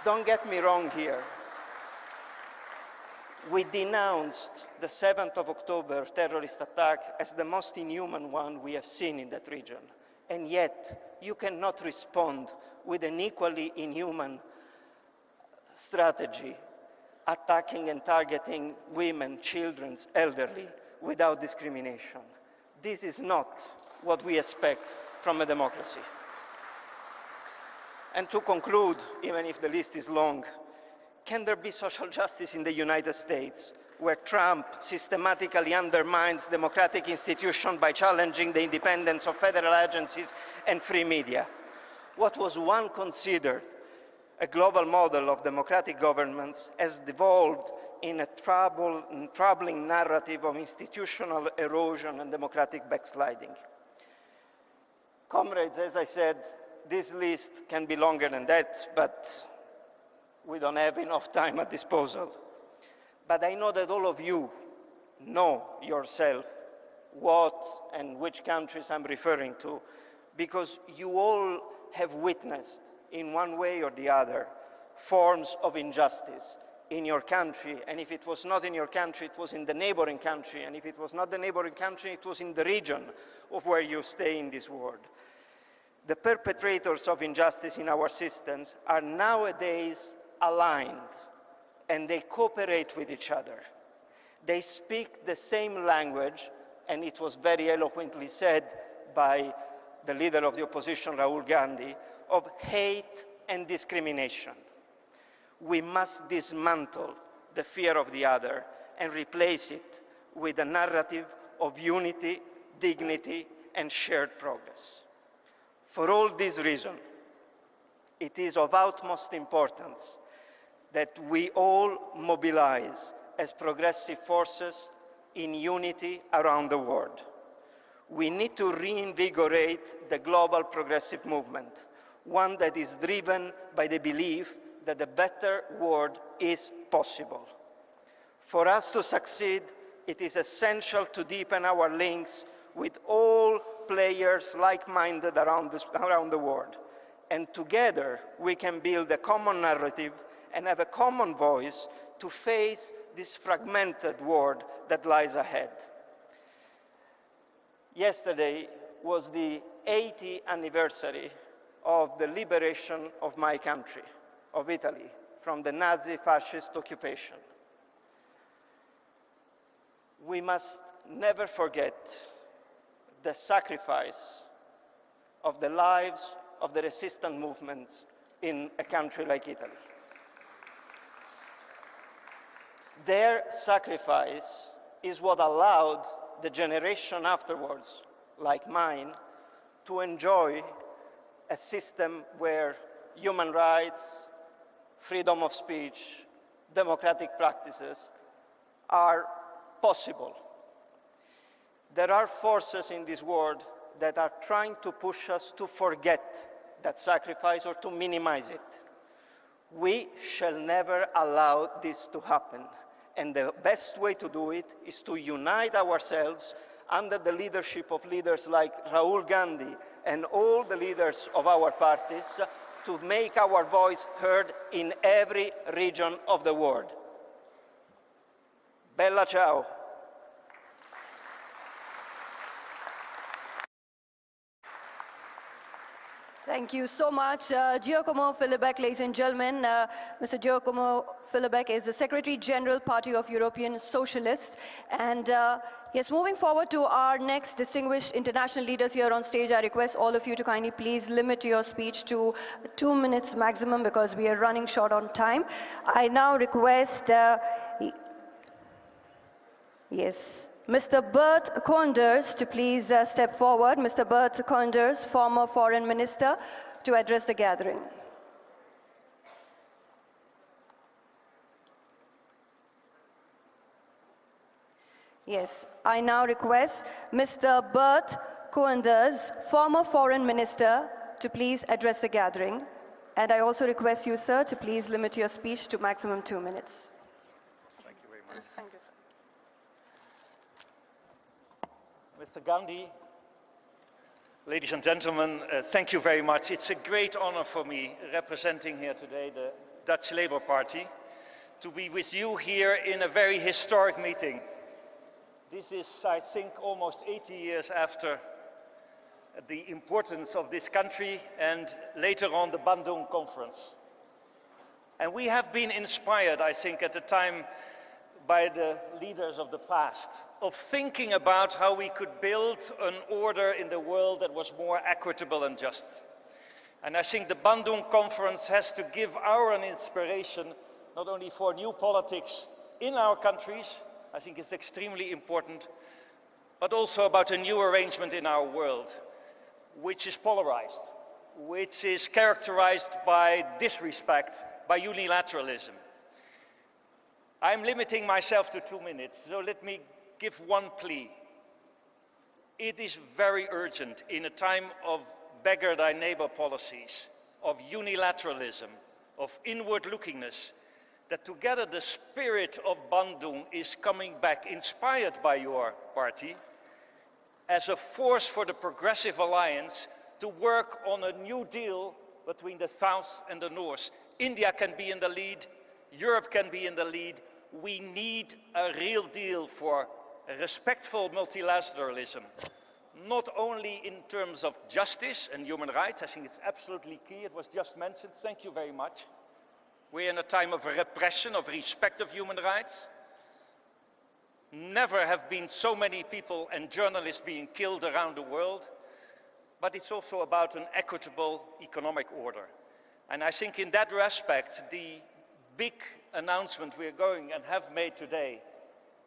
Don't get me wrong here. We denounced the 7th of October terrorist attack as the most inhuman one we have seen in that region. And yet, you cannot respond with an equally inhuman strategy, attacking and targeting women, children, elderly, without discrimination. This is not what we expect from a democracy. And to conclude, even if the list is long, can there be social justice in the United States, where Trump systematically undermines democratic institutions by challenging the independence of federal agencies and free media? What was once considered a global model of democratic governments has devolved in a troubling narrative of institutional erosion and democratic backsliding. Comrades, as I said, this list can be longer than that, but we don't have enough time at disposal. But I know that all of you know yourself what and which countries I'm referring to, because you all have witnessed, in one way or the other, forms of injustice in your country. And if it was not in your country, it was in the neighboring country. And if it was not the neighboring country, it was in the region of where you stay in this world. The perpetrators of injustice in our systems are nowadays aligned, and they cooperate with each other. They speak the same language, and it was very eloquently said by the leader of the opposition, Rahul Gandhi, of hate and discrimination. We must dismantle the fear of the other and replace it with a narrative of unity, dignity, and shared progress. For all these reasons, it is of utmost importance that we all mobilize as progressive forces in unity around the world. We need to reinvigorate the global progressive movement, one that is driven by the belief that a better world is possible. For us to succeed, it is essential to deepen our links with all players like-minded around the world. And together we can build a common narrative and have a common voice to face this fragmented world that lies ahead. Yesterday was the 80th anniversary of the liberation of my country, of Italy, from the Nazi fascist occupation. We must never forget the sacrifice of the lives of the resistance movements in a country like Italy. Their sacrifice is what allowed the generation afterwards, like mine, to enjoy a system where human rights, freedom of speech, democratic practices are possible. There are forces in this world that are trying to push us to forget that sacrifice or to minimize it. We shall never allow this to happen. And the best way to do it is to unite ourselves under the leadership of leaders like Rahul Gandhi and all the leaders of our parties to make our voice heard in every region of the world. Bella ciao. Thank you so much. Giacomo Filibeck, ladies and gentlemen. Mr. Giacomo Filibeck is the Secretary General, Party of European Socialists. And yes, moving forward to our next distinguished international leaders here on stage, I request all of you to kindly please limit your speech to 2 minutes maximum because we are running short on time. I now request, yes, Mr. Bert Koenders to please step forward. Mr. Bert Koenders, former Foreign Minister, to address the gathering. Yes, I now request Mr. Bert Koenders, former Foreign Minister, to please address the gathering. And I also request you, sir, to please limit your speech to maximum 2 minutes. Thank you very much. Thank you, sir. Mr. Gandhi, ladies and gentlemen, thank you very much. It's a great honor for me, representing here today the Dutch Labour Party, to be with you here in a very historic meeting. This is, I think, almost 80 years after the importance of this country and later on the Bandung Conference. And we have been inspired, I think, at the time by the leaders of the past, of thinking about how we could build an order in the world that was more equitable and just. And I think the Bandung Conference has to give an inspiration, not only for new politics in our countries, I think it's extremely important, but also about a new arrangement in our world, which is polarized, which is characterized by disrespect, by unilateralism. I'm limiting myself to 2 minutes, so let me give one plea. It is very urgent in a time of beggar thy neighbor policies, of unilateralism, of inward-lookingness, that together the spirit of Bandung is coming back, inspired by your party, as a force for the Progressive Alliance to work on a new deal between the South and the North. India can be in the lead, Europe can be in the lead. We need a real deal for respectful multilateralism, not only in terms of justice and human rights. I think it's absolutely key. It was just mentioned. Thank you very much. We're in a time of repression, of respect of human rights. Never have been so many people and journalists being killed around the world. But it's also about an equitable economic order. And I think in that respect, the big announcement we are going and have made today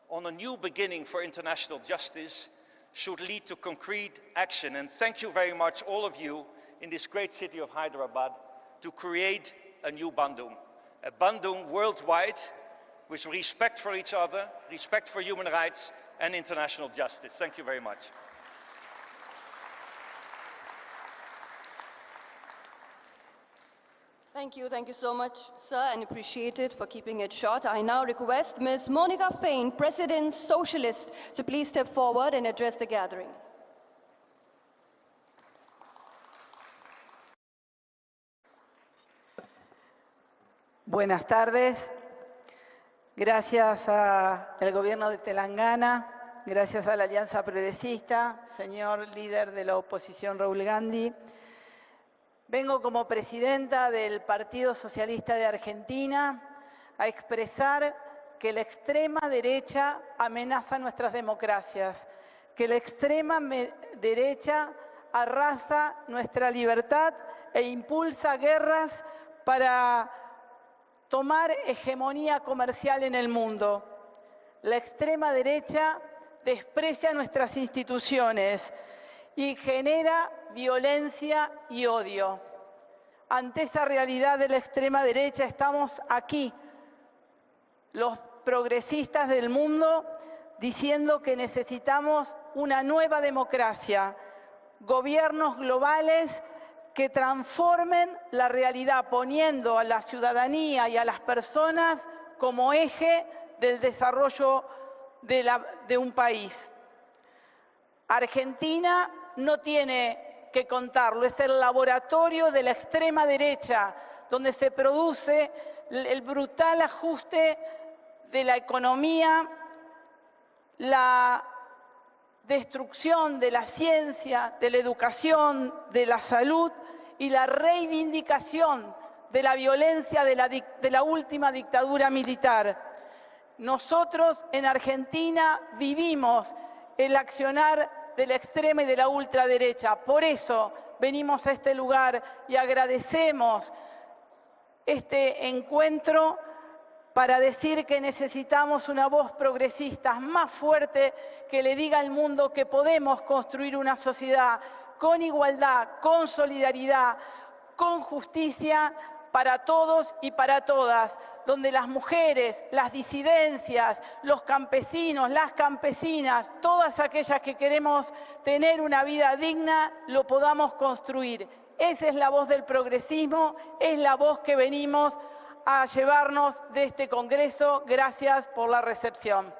on a new beginning for international justice should lead to concrete action. And thank you very much, all of you, in this great city of Hyderabad, to create a new Bandung. A Bandung worldwide with respect for each other, respect for human rights and international justice. Thank you very much. Thank you so much, sir, and appreciate it for keeping it short. I now request Ms. Monica Fain, President Socialist, to please step forward and address the gathering. Buenas tardes. Gracias al Gobierno de Telangana, gracias a la Alianza Progresista, señor líder de la oposición Rahul Gandhi. Vengo como presidenta del Partido Socialista de Argentina a expresar que la extrema derecha amenaza nuestras democracias, que la extrema derecha arrasa nuestra libertad e impulsa guerras para tomar hegemonía comercial en el mundo. La extrema derecha desprecia nuestras instituciones y genera violencia y odio. Ante esa realidad de la extrema derecha estamos aquí, los progresistas del mundo, diciendo que necesitamos una nueva democracia, gobiernos globales que transformen la realidad, poniendo a la ciudadanía y a las personas como eje del desarrollo de un país. Argentina no tiene que contarlo, es el laboratorio de la extrema derecha, donde se produce el brutal ajuste de la economía, la destrucción de la ciencia, de la educación, de la salud y la reivindicación de la violencia de la última dictadura militar. Nosotros en Argentina vivimos el accionar de la extrema y de la ultraderecha. Por eso venimos a este lugar y agradecemos este encuentro para decir que necesitamos una voz progresista más fuerte que le diga al mundo que podemos construir una sociedad con igualdad, con solidaridad, con justicia para todos y para todas, donde las mujeres, las disidencias, los campesinos, las campesinas, todas aquellas que queremos tener una vida digna, lo podamos construir. Esa es la voz del progresismo, es la voz que venimos a llevarnos de este Congreso. Gracias por la recepción.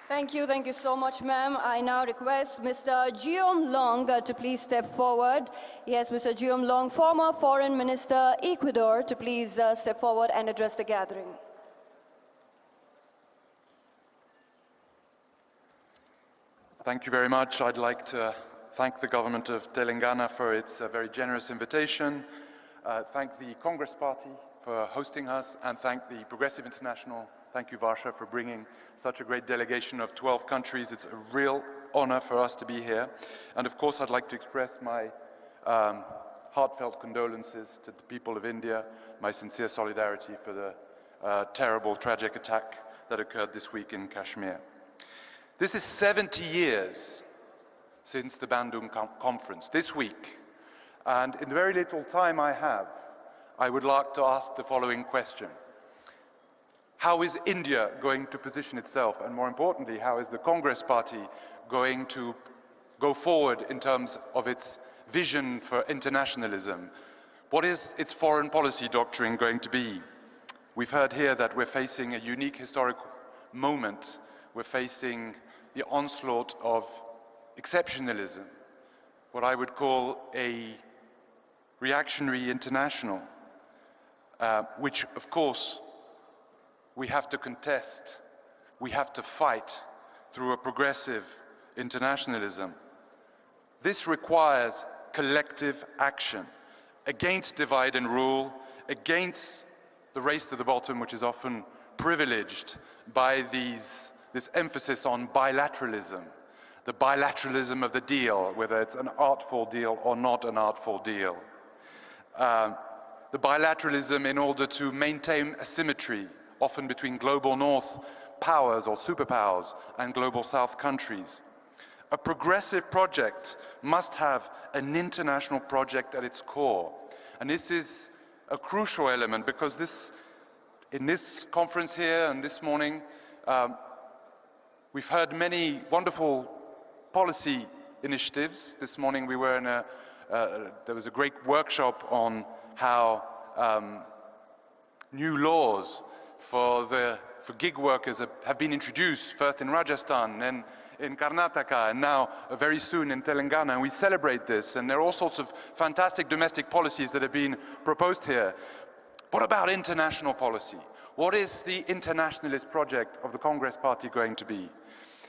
Thank you so much, ma'am. I now request Mr. Geom Long to please step forward. Yes, Mr. Geom Long, former Foreign Minister, Ecuador, to please step forward and address the gathering. Thank you very much. I'd like to thank the government of Telangana for its very generous invitation, thank the Congress Party for hosting us, and thank the Progressive International. Thank you, Varsha, for bringing such a great delegation of 12 countries. It's a real honor for us to be here. And of course, I'd like to express my heartfelt condolences to the people of India, my sincere solidarity for the terrible, tragic attack that occurred this week in Kashmir. This is 70 years since the Bandung conference, this week. And in the very little time I have, I would like to ask the following question. How is India going to position itself? And more importantly, how is the Congress Party going to go forward in terms of its vision for internationalism? What is its foreign policy doctrine going to be? We've heard here that we're facing a unique historical moment. We're facing the onslaught of exceptionalism, what I would call a reactionary international, which of course we have to contest, we have to fight through a progressive internationalism. This requires collective action against divide and rule, against the race to the bottom, which is often privileged by this emphasis on bilateralism, the bilateralism of the deal, whether it's an artful deal or not an artful deal. The bilateralism in order to maintain a symmetry, often between global north powers or superpowers and global south countries. A progressive project must have an international project at its core. And this is a crucial element because in this conference here and this morning, we've heard many wonderful policy initiatives. This morning we were in there was a great workshop on how new laws for gig workers have been introduced, first in Rajasthan, then in Karnataka, and now very soon in Telangana, and we celebrate this. And there are all sorts of fantastic domestic policies that have been proposed here. What about international policy? What is the internationalist project of the Congress Party going to be?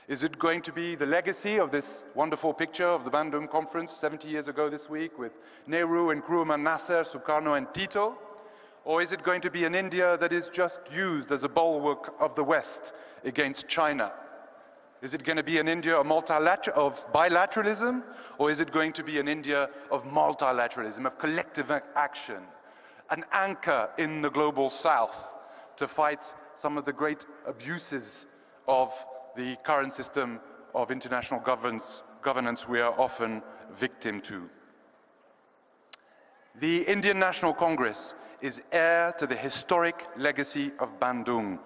Is it going to be the legacy of this wonderful picture of the Bandung Conference 70 years ago this week with Nehru, Nkrumah, Nasser, Sukarno and Tito? Or is it going to be an India that is just used as a bulwark of the West against China? Is it going to be an India of bilateralism, or is it going to be an India of multilateralism, of collective action, an anchor in the global south to fight some of the great abuses of the current system of international governance we are often victim to? The Indian National Congress is heir to the historic legacy of Bandung.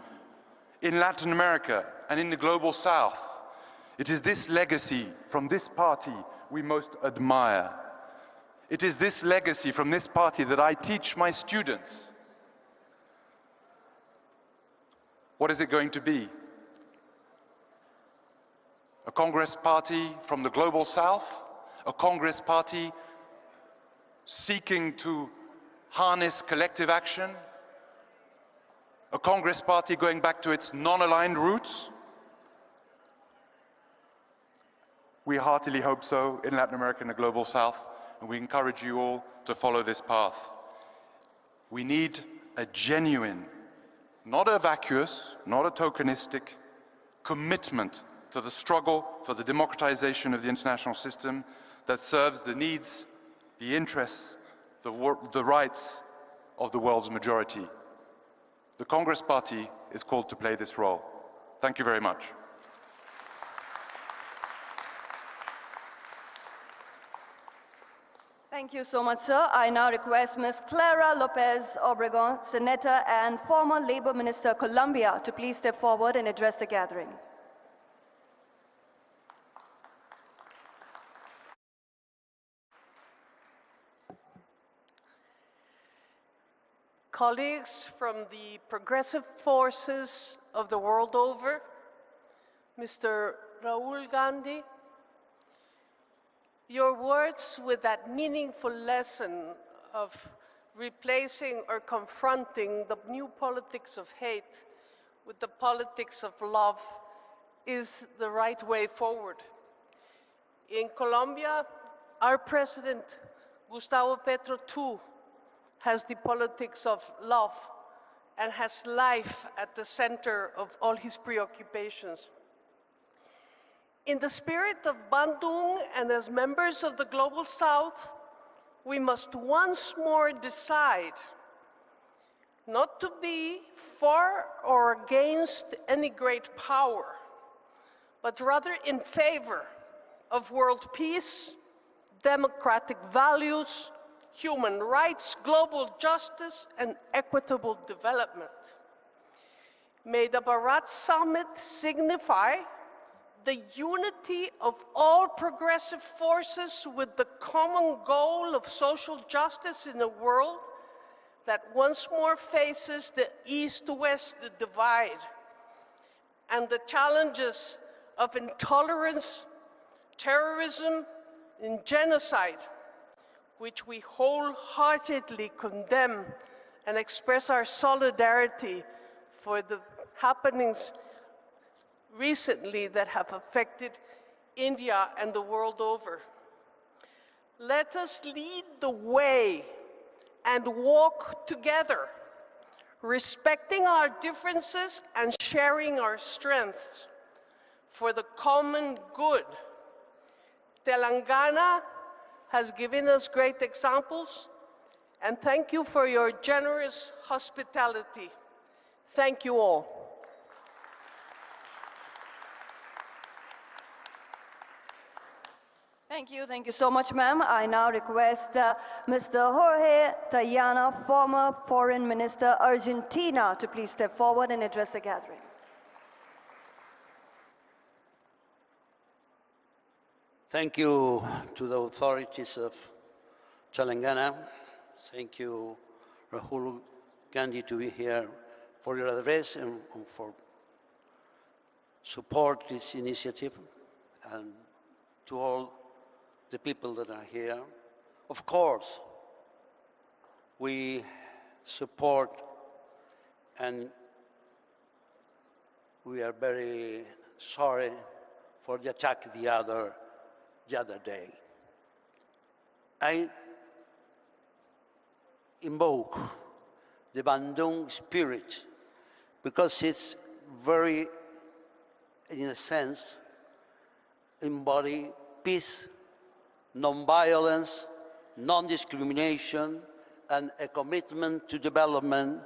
In Latin America and in the global south, it is this legacy from this party we most admire. It is this legacy from this party that I teach my students. What is it going to be? A Congress party from the global south? A Congress party seeking to harness collective action? A Congress party going back to its non-aligned roots? We heartily hope so in Latin America and the global south, and we encourage you all to follow this path. We need a genuine, not a vacuous, not a tokenistic, commitment to the struggle for the democratization of the international system that serves the needs, the interests, the rights of the world's majority. The Congress Party is called to play this role. Thank you very much. Thank you so much, sir. I now request Ms. Clara Lopez Obregon, Senator and former Labor Minister, Colombia, to please step forward and address the gathering. Colleagues from the progressive forces of the world over, Mr. Rahul Gandhi, your words with that meaningful lesson of replacing or confronting the new politics of hate with the politics of love is the right way forward. In Colombia, our president, Gustavo Petro, too, has the politics of love and has life at the center of all his preoccupations. In the spirit of Bandung and as members of the Global South, we must once more decide not to be for or against any great power, but rather in favor of world peace, democratic values, human rights, global justice, and equitable development. May the Bharat Summit signify the unity of all progressive forces with the common goal of social justice in a world that once more faces the East-West divide and the challenges of intolerance, terrorism, and genocide, which we wholeheartedly condemn and express our solidarity for the happenings recently that have affected India and the world over. Let us lead the way and walk together, respecting our differences and sharing our strengths for the common good. Telangana has given us great examples, and thank you for your generous hospitality. Thank you all. Thank you so much, ma'am. I now request Mr. Jorge Tayana, former Foreign Minister, Argentina, to please step forward and address the gathering. Thank you to the authorities of Telangana. Thank you, Rahul Gandhi, to be here for your address and for support this initiative, and to all the people that are here. Of course, we support and we are very sorry for the attack the other day. I invoke the Bandung spirit because it's very, in a sense, embody peace, non-violence, non-discrimination, and a commitment to development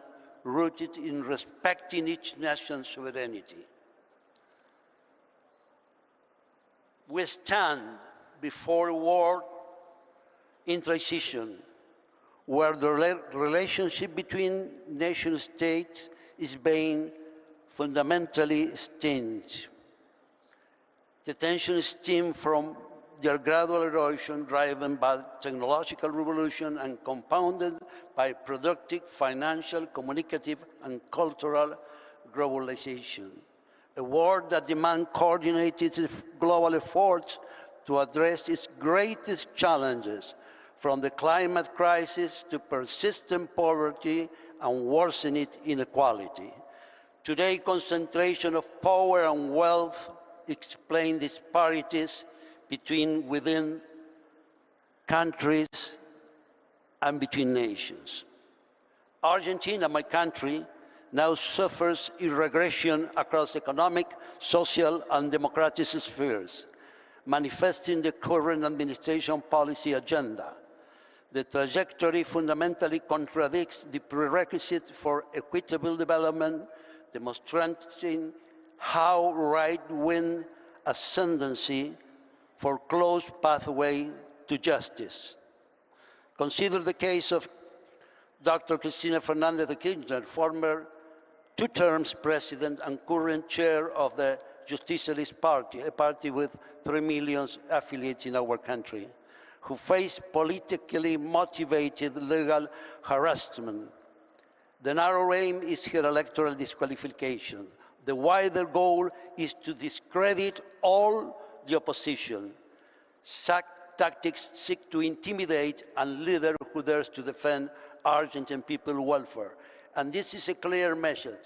rooted in respecting each nation's sovereignty. We stand before a world in transition, where the relationship between nation states is being fundamentally changed. The tension stems from their gradual erosion driven by technological revolution and compounded by productive, financial, communicative, and cultural globalization. A world that demands coordinated global efforts to address its greatest challenges, from the climate crisis to persistent poverty and worsening inequality. Today, concentration of power and wealth explain disparities within countries and between nations. Argentina, my country, now suffers a regression across economic, social, and democratic spheres, manifesting the current administration policy agenda. The trajectory fundamentally contradicts the prerequisite for equitable development, demonstrating how right-wing ascendancy foreclosed pathway to justice. Consider the case of Dr. Cristina Fernández de Kirchner, former two-term president and current chair of the Justicialist Party, a party with 3 million affiliates in our country, who faced politically motivated legal harassment. The narrow aim is her electoral disqualification. The wider goal is to discredit all the opposition. Such tactics seek to intimidate a leader who dares to defend Argentine people's welfare. And this is a clear message.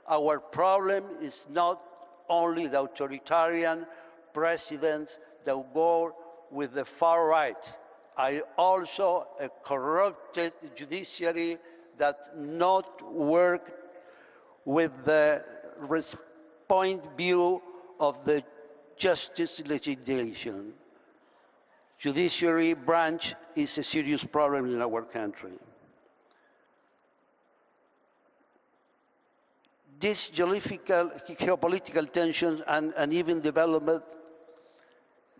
Our problem is not only the authoritarian presidents that go with the far right. Also a corrupted judiciary that not work with the point view of the justice legislation. Judiciary branch is a serious problem in our country. This geopolitical tension and uneven development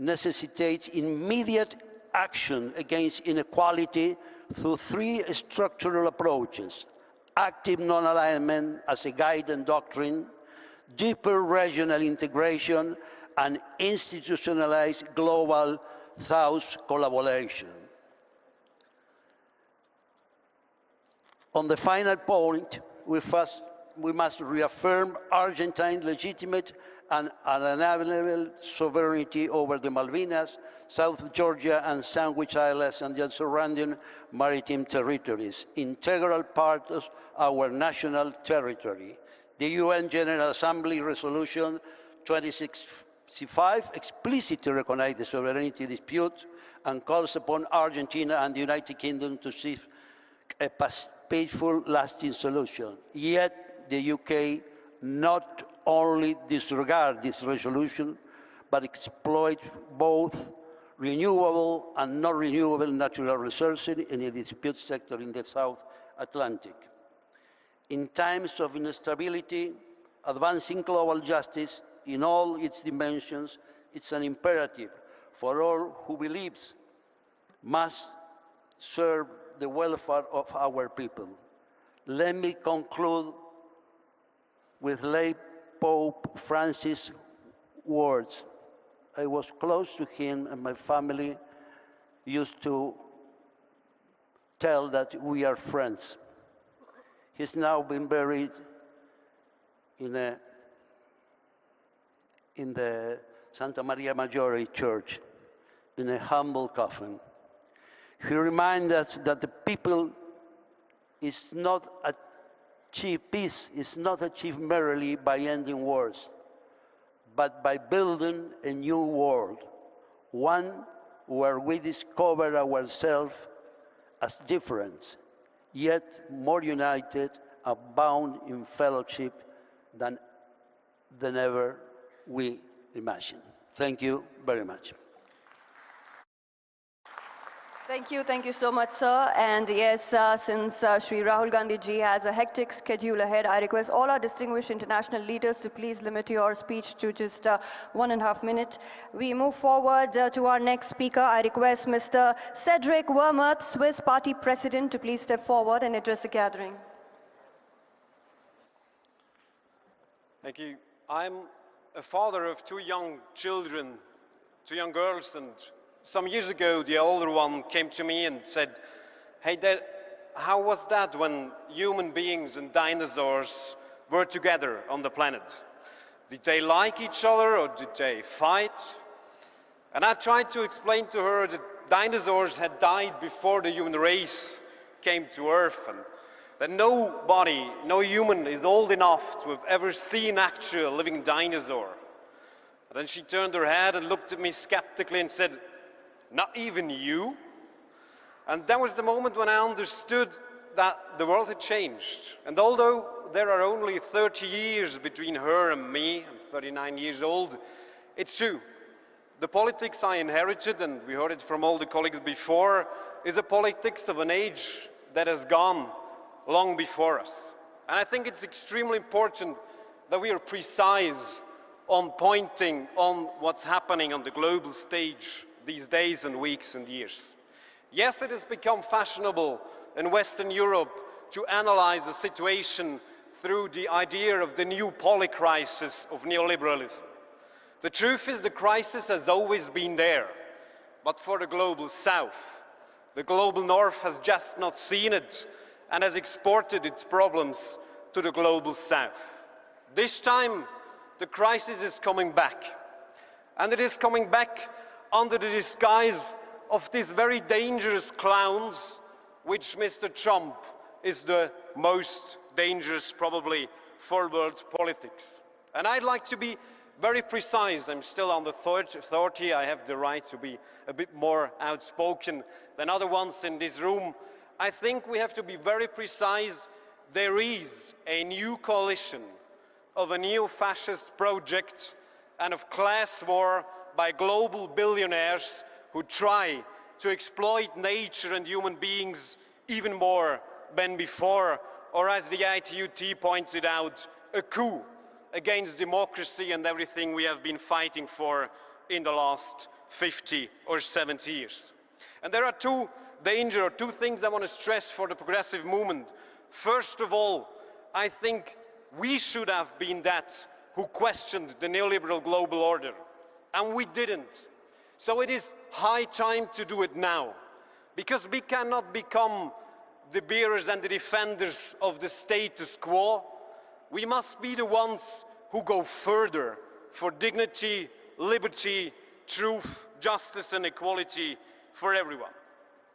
necessitates immediate action against inequality through 3 structural approaches: active non-alignment as a guiding doctrine, deeper regional integration, and institutionalized global South collaboration. On the final point, we must reaffirm Argentine's legitimate and unalienable sovereignty over the Malvinas, South Georgia, and Sandwich Islands and their surrounding maritime territories, integral parts of our national territory. The UN General Assembly Resolution 2665 explicitly recognizes the sovereignty dispute and calls upon Argentina and the United Kingdom to seek a peaceful, lasting solution. Yet, the UK not only disregards this resolution, but exploits both renewable and non-renewable natural resources in the dispute sector in the South Atlantic. In times of instability, advancing global justice in all its dimensions is an imperative for all who believes must serve the welfare of our people. Let me conclude with late Pope Francis' words. I was close to him, and my family used to tell that we are friends. He's now been buried in the Santa Maria Maggiore church in a humble coffin. He reminds us that the people is not peace is not achieved merely by ending wars, but by building a new world, one where we discover ourselves as different, yet more united and bound in fellowship than ever we imagined. Thank you very much. Thank you so much, sir. And yes, since Shri Rahul Gandhi ji has a hectic schedule ahead, I request all our distinguished international leaders to please limit your speech to just 1.5 minutes. We move forward to our next speaker. I request Mr. Cedric Wermuth, Swiss Party President, to please step forward and address the gathering. Thank you. I'm a father of two young children, two young girls, and some years ago the older one came to me and said, "Hey Dad, how was that when human beings and dinosaurs were together on the planet? Did they like each other or did they fight?" And I tried to explain to her that dinosaurs had died before the human race came to Earth, and that nobody, no human is old enough to have ever seen actual living dinosaur. And then she turned her head and looked at me skeptically and said, "Not even you?" And that was the moment when I understood that the world had changed. And although there are only 30 years between her and me, I'm 39 years old, it's true. The politics I inherited, and we heard it from all the colleagues before, is a politics of an age that has gone long before us. And I think it's extremely important that we are precise on pointing on what's happening on the global stage these days and weeks and years. Yes, it has become fashionable in Western Europe to analyze the situation through the idea of the new polycrisis of neoliberalism. The truth is the crisis has always been there, but for the global South. The global North has just not seen it and has exported its problems to the global South. This time, the crisis is coming back. And it is coming back under the disguise of these very dangerous clowns, which Mr. Trump is the most dangerous probably for world politics. And I'd like to be very precise. I'm still on the 30. I have the right to be a bit more outspoken than other ones in this room. I think we have to be very precise. There is a new coalition of a neo-fascist project and of class war by global billionaires who try to exploit nature and human beings even more than before, or as the ITUT points it out, a coup against democracy and everything we have been fighting for in the last 50 or 70 years. And there are two things I want to stress for the progressive movement. First of all, I think we should have been that who questioned the neoliberal global order. And we didn't. So it is high time to do it now. Because we cannot become the bearers and the defenders of the status quo. We must be the ones who go further for dignity, liberty, truth, justice and equality for everyone.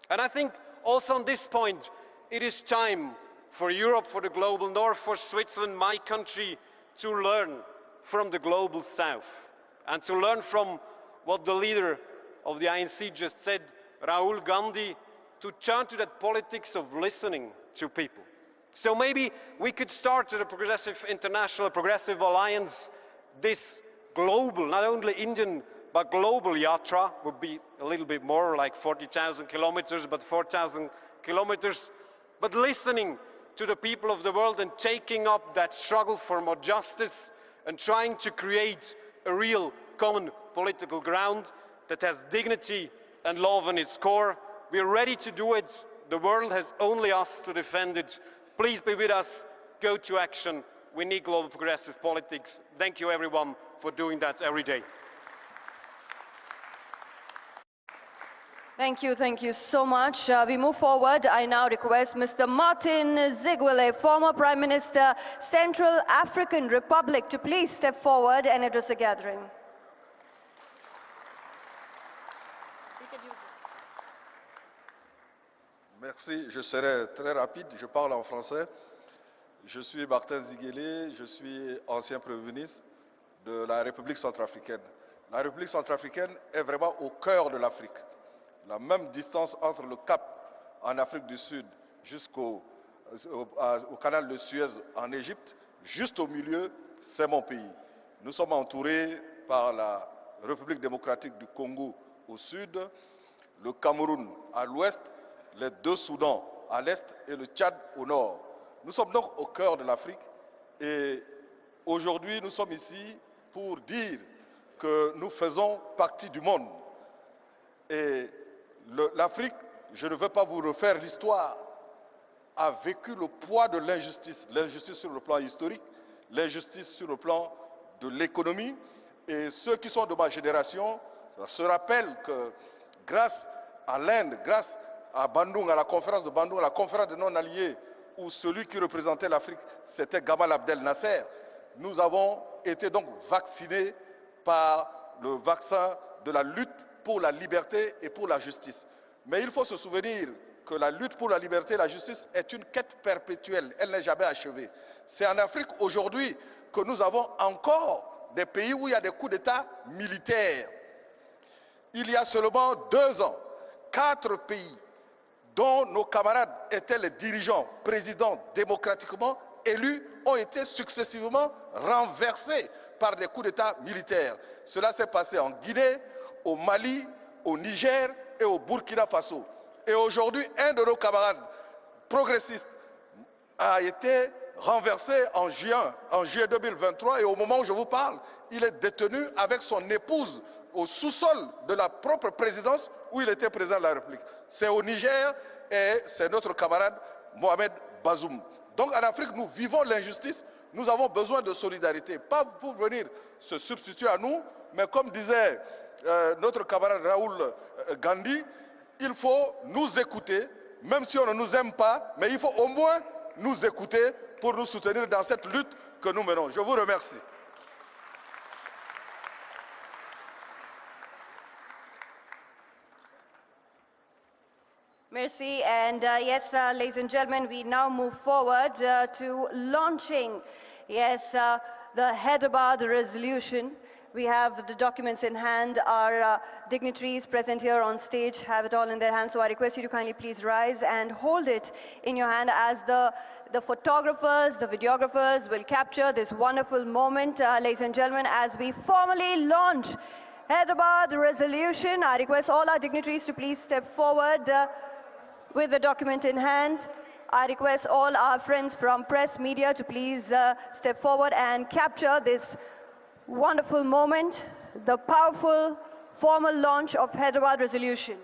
And I think also on this point, it is time for Europe, for the global North, for Switzerland, my country, to learn from the global South. And to learn from what the leader of the INC just said, Rahul Gandhi, to turn to that politics of listening to people. So maybe we could start at a progressive international, progressive alliance, this global, not only Indian, but global yatra, would be a little bit more like 40,000 kilometers, but 4,000 kilometers, but listening to the people of the world and taking up that struggle for more justice and trying to create a real common political ground that has dignity and love in its core. We are ready to do it. The world has only us to defend it. Please be with us. Go to action. We need global progressive politics. Thank you everyone for doing that every day. Thank you so much. We move forward. I now request Mr. Martin Ziguele, former Prime Minister, Central African Republic, to please step forward and address the gathering. Merci, je serai très rapide, je parle en français. Je suis Martin Ziguele, je suis ancien Premier ministre de la République centrafricaine. La République centrafricaine est vraiment au cœur de l'Afrique. La même distance entre le Cap en Afrique du Sud jusqu'au canal de Suez en Égypte, juste au milieu, c'est mon pays. Nous sommes entourés par la République démocratique du Congo au sud, le Cameroun à l'ouest, les deux Soudans à l'est et le Tchad au nord. Nous sommes donc au cœur de l'Afrique et aujourd'hui nous sommes ici pour dire que nous faisons partie du monde. Et l'Afrique, je ne veux pas vous refaire l'histoire, a vécu le poids de l'injustice. L'injustice sur le plan historique, l'injustice sur le plan de l'économie. Et ceux qui sont de ma génération se rappellent que grâce à l'Inde, grâce à Bandung, à la conférence de Bandung, à la conférence de non-alliés, où celui qui représentait l'Afrique, c'était Gamal Abdel Nasser, nous avons été donc vaccinés par le vaccin de la lutte pour la liberté et pour la justice. Mais il faut se souvenir que la lutte pour la liberté et la justice est une quête perpétuelle, elle n'est jamais achevée. C'est en Afrique aujourd'hui que nous avons encore des pays où il y a des coups d'État militaires. Il y a seulement 2 ans, 4 pays dont nos camarades étaient les dirigeants, présidents démocratiquement élus, ont été successivement renversés par des coups d'État militaires. Cela s'est passé en Guinée, au Mali, au Niger et au Burkina Faso. Et aujourd'hui, un de nos camarades progressistes a été renversé en juillet 2023 et au moment où je vous parle, il est détenu avec son épouse au sous-sol de la propre présidence où il était président de la République. C'est au Niger et c'est notre camarade Mohamed Bazoum. Donc en Afrique, nous vivons l'injustice, nous avons besoin de solidarité, pas pour venir se substituer à nous, mais comme disait notre camarade Rahul Gandhi, il faut nous écouter, même si on ne nous aime pas, mais il faut au moins nous écouter pour nous soutenir dans cette lutte que nous menons. Je vous remercie. Merci. And yes, ladies and gentlemen, we now move forward to launching, yes, the Hyderabad resolution. We have the documents in hand. Our dignitaries present here on stage have it all in their hands. So I request you to kindly please rise and hold it in your hand as the photographers, the videographers will capture this wonderful moment, ladies and gentlemen, as we formally launch Hyderabad resolution. I request all our dignitaries to please step forward with the document in hand. I request all our friends from press media to please step forward and capture this wonderful moment, the powerful formal launch of Hyderabad resolution.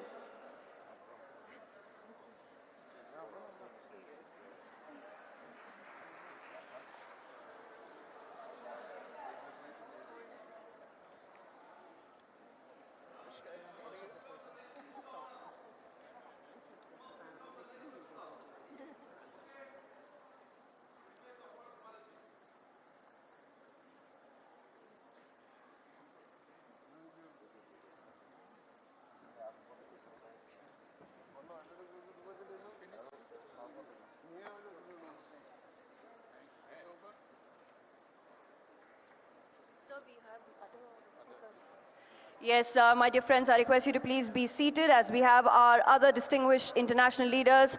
Yes, my dear friends, I request you to please be seated as we have our other distinguished international leaders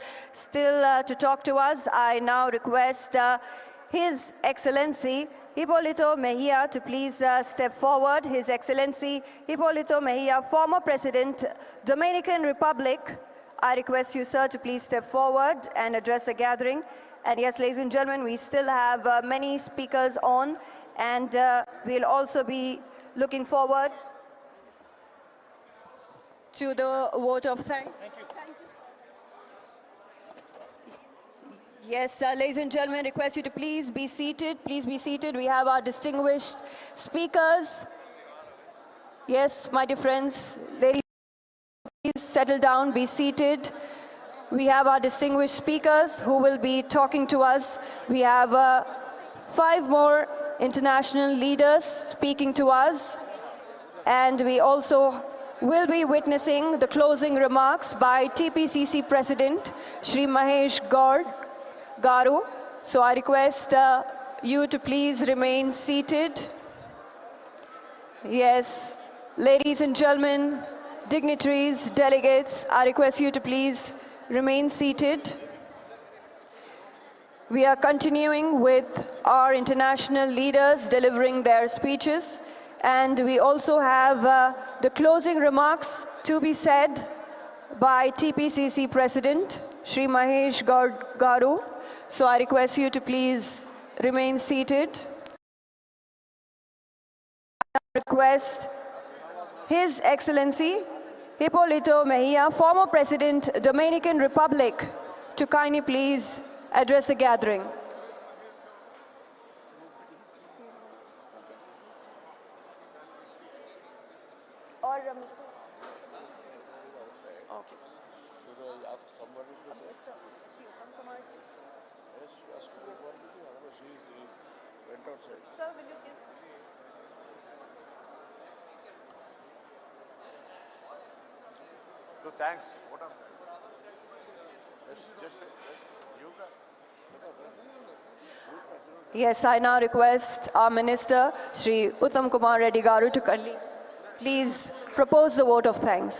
still to talk to us. I now request His Excellency Hipólito Mejia to please step forward. His Excellency Hipólito Mejia, former President, Dominican Republic. I request you, sir, to please step forward and address the gathering. And yes, ladies and gentlemen, we still have many speakers on, and we'll also be looking forward to the vote of thanks. Thank you. Yes, ladies and gentlemen, request you to please be seated. Please be seated. We have our distinguished speakers. Yes, my dear friends, ladies, please settle down, be seated. We have our distinguished speakers who will be talking to us. We have 5 more international leaders speaking to us. And we also will be witnessing the closing remarks by TPCC President Shri Mahesh Garu. So I request you to please remain seated. Yes, ladies and gentlemen, dignitaries, delegates, I request you to please remain seated. We are continuing with our international leaders delivering their speeches. And we also have the closing remarks to be said by TPCC President, Shri Mahesh Garu. So I request you to please remain seated. I request His Excellency Hipólito Mejia, former President, Dominican Republic, to kindly please address the gathering. So thanks. What up? Yes, I now request our Minister, Shri Uttam Kumar Reddy Garu, to kindly please propose the vote of thanks.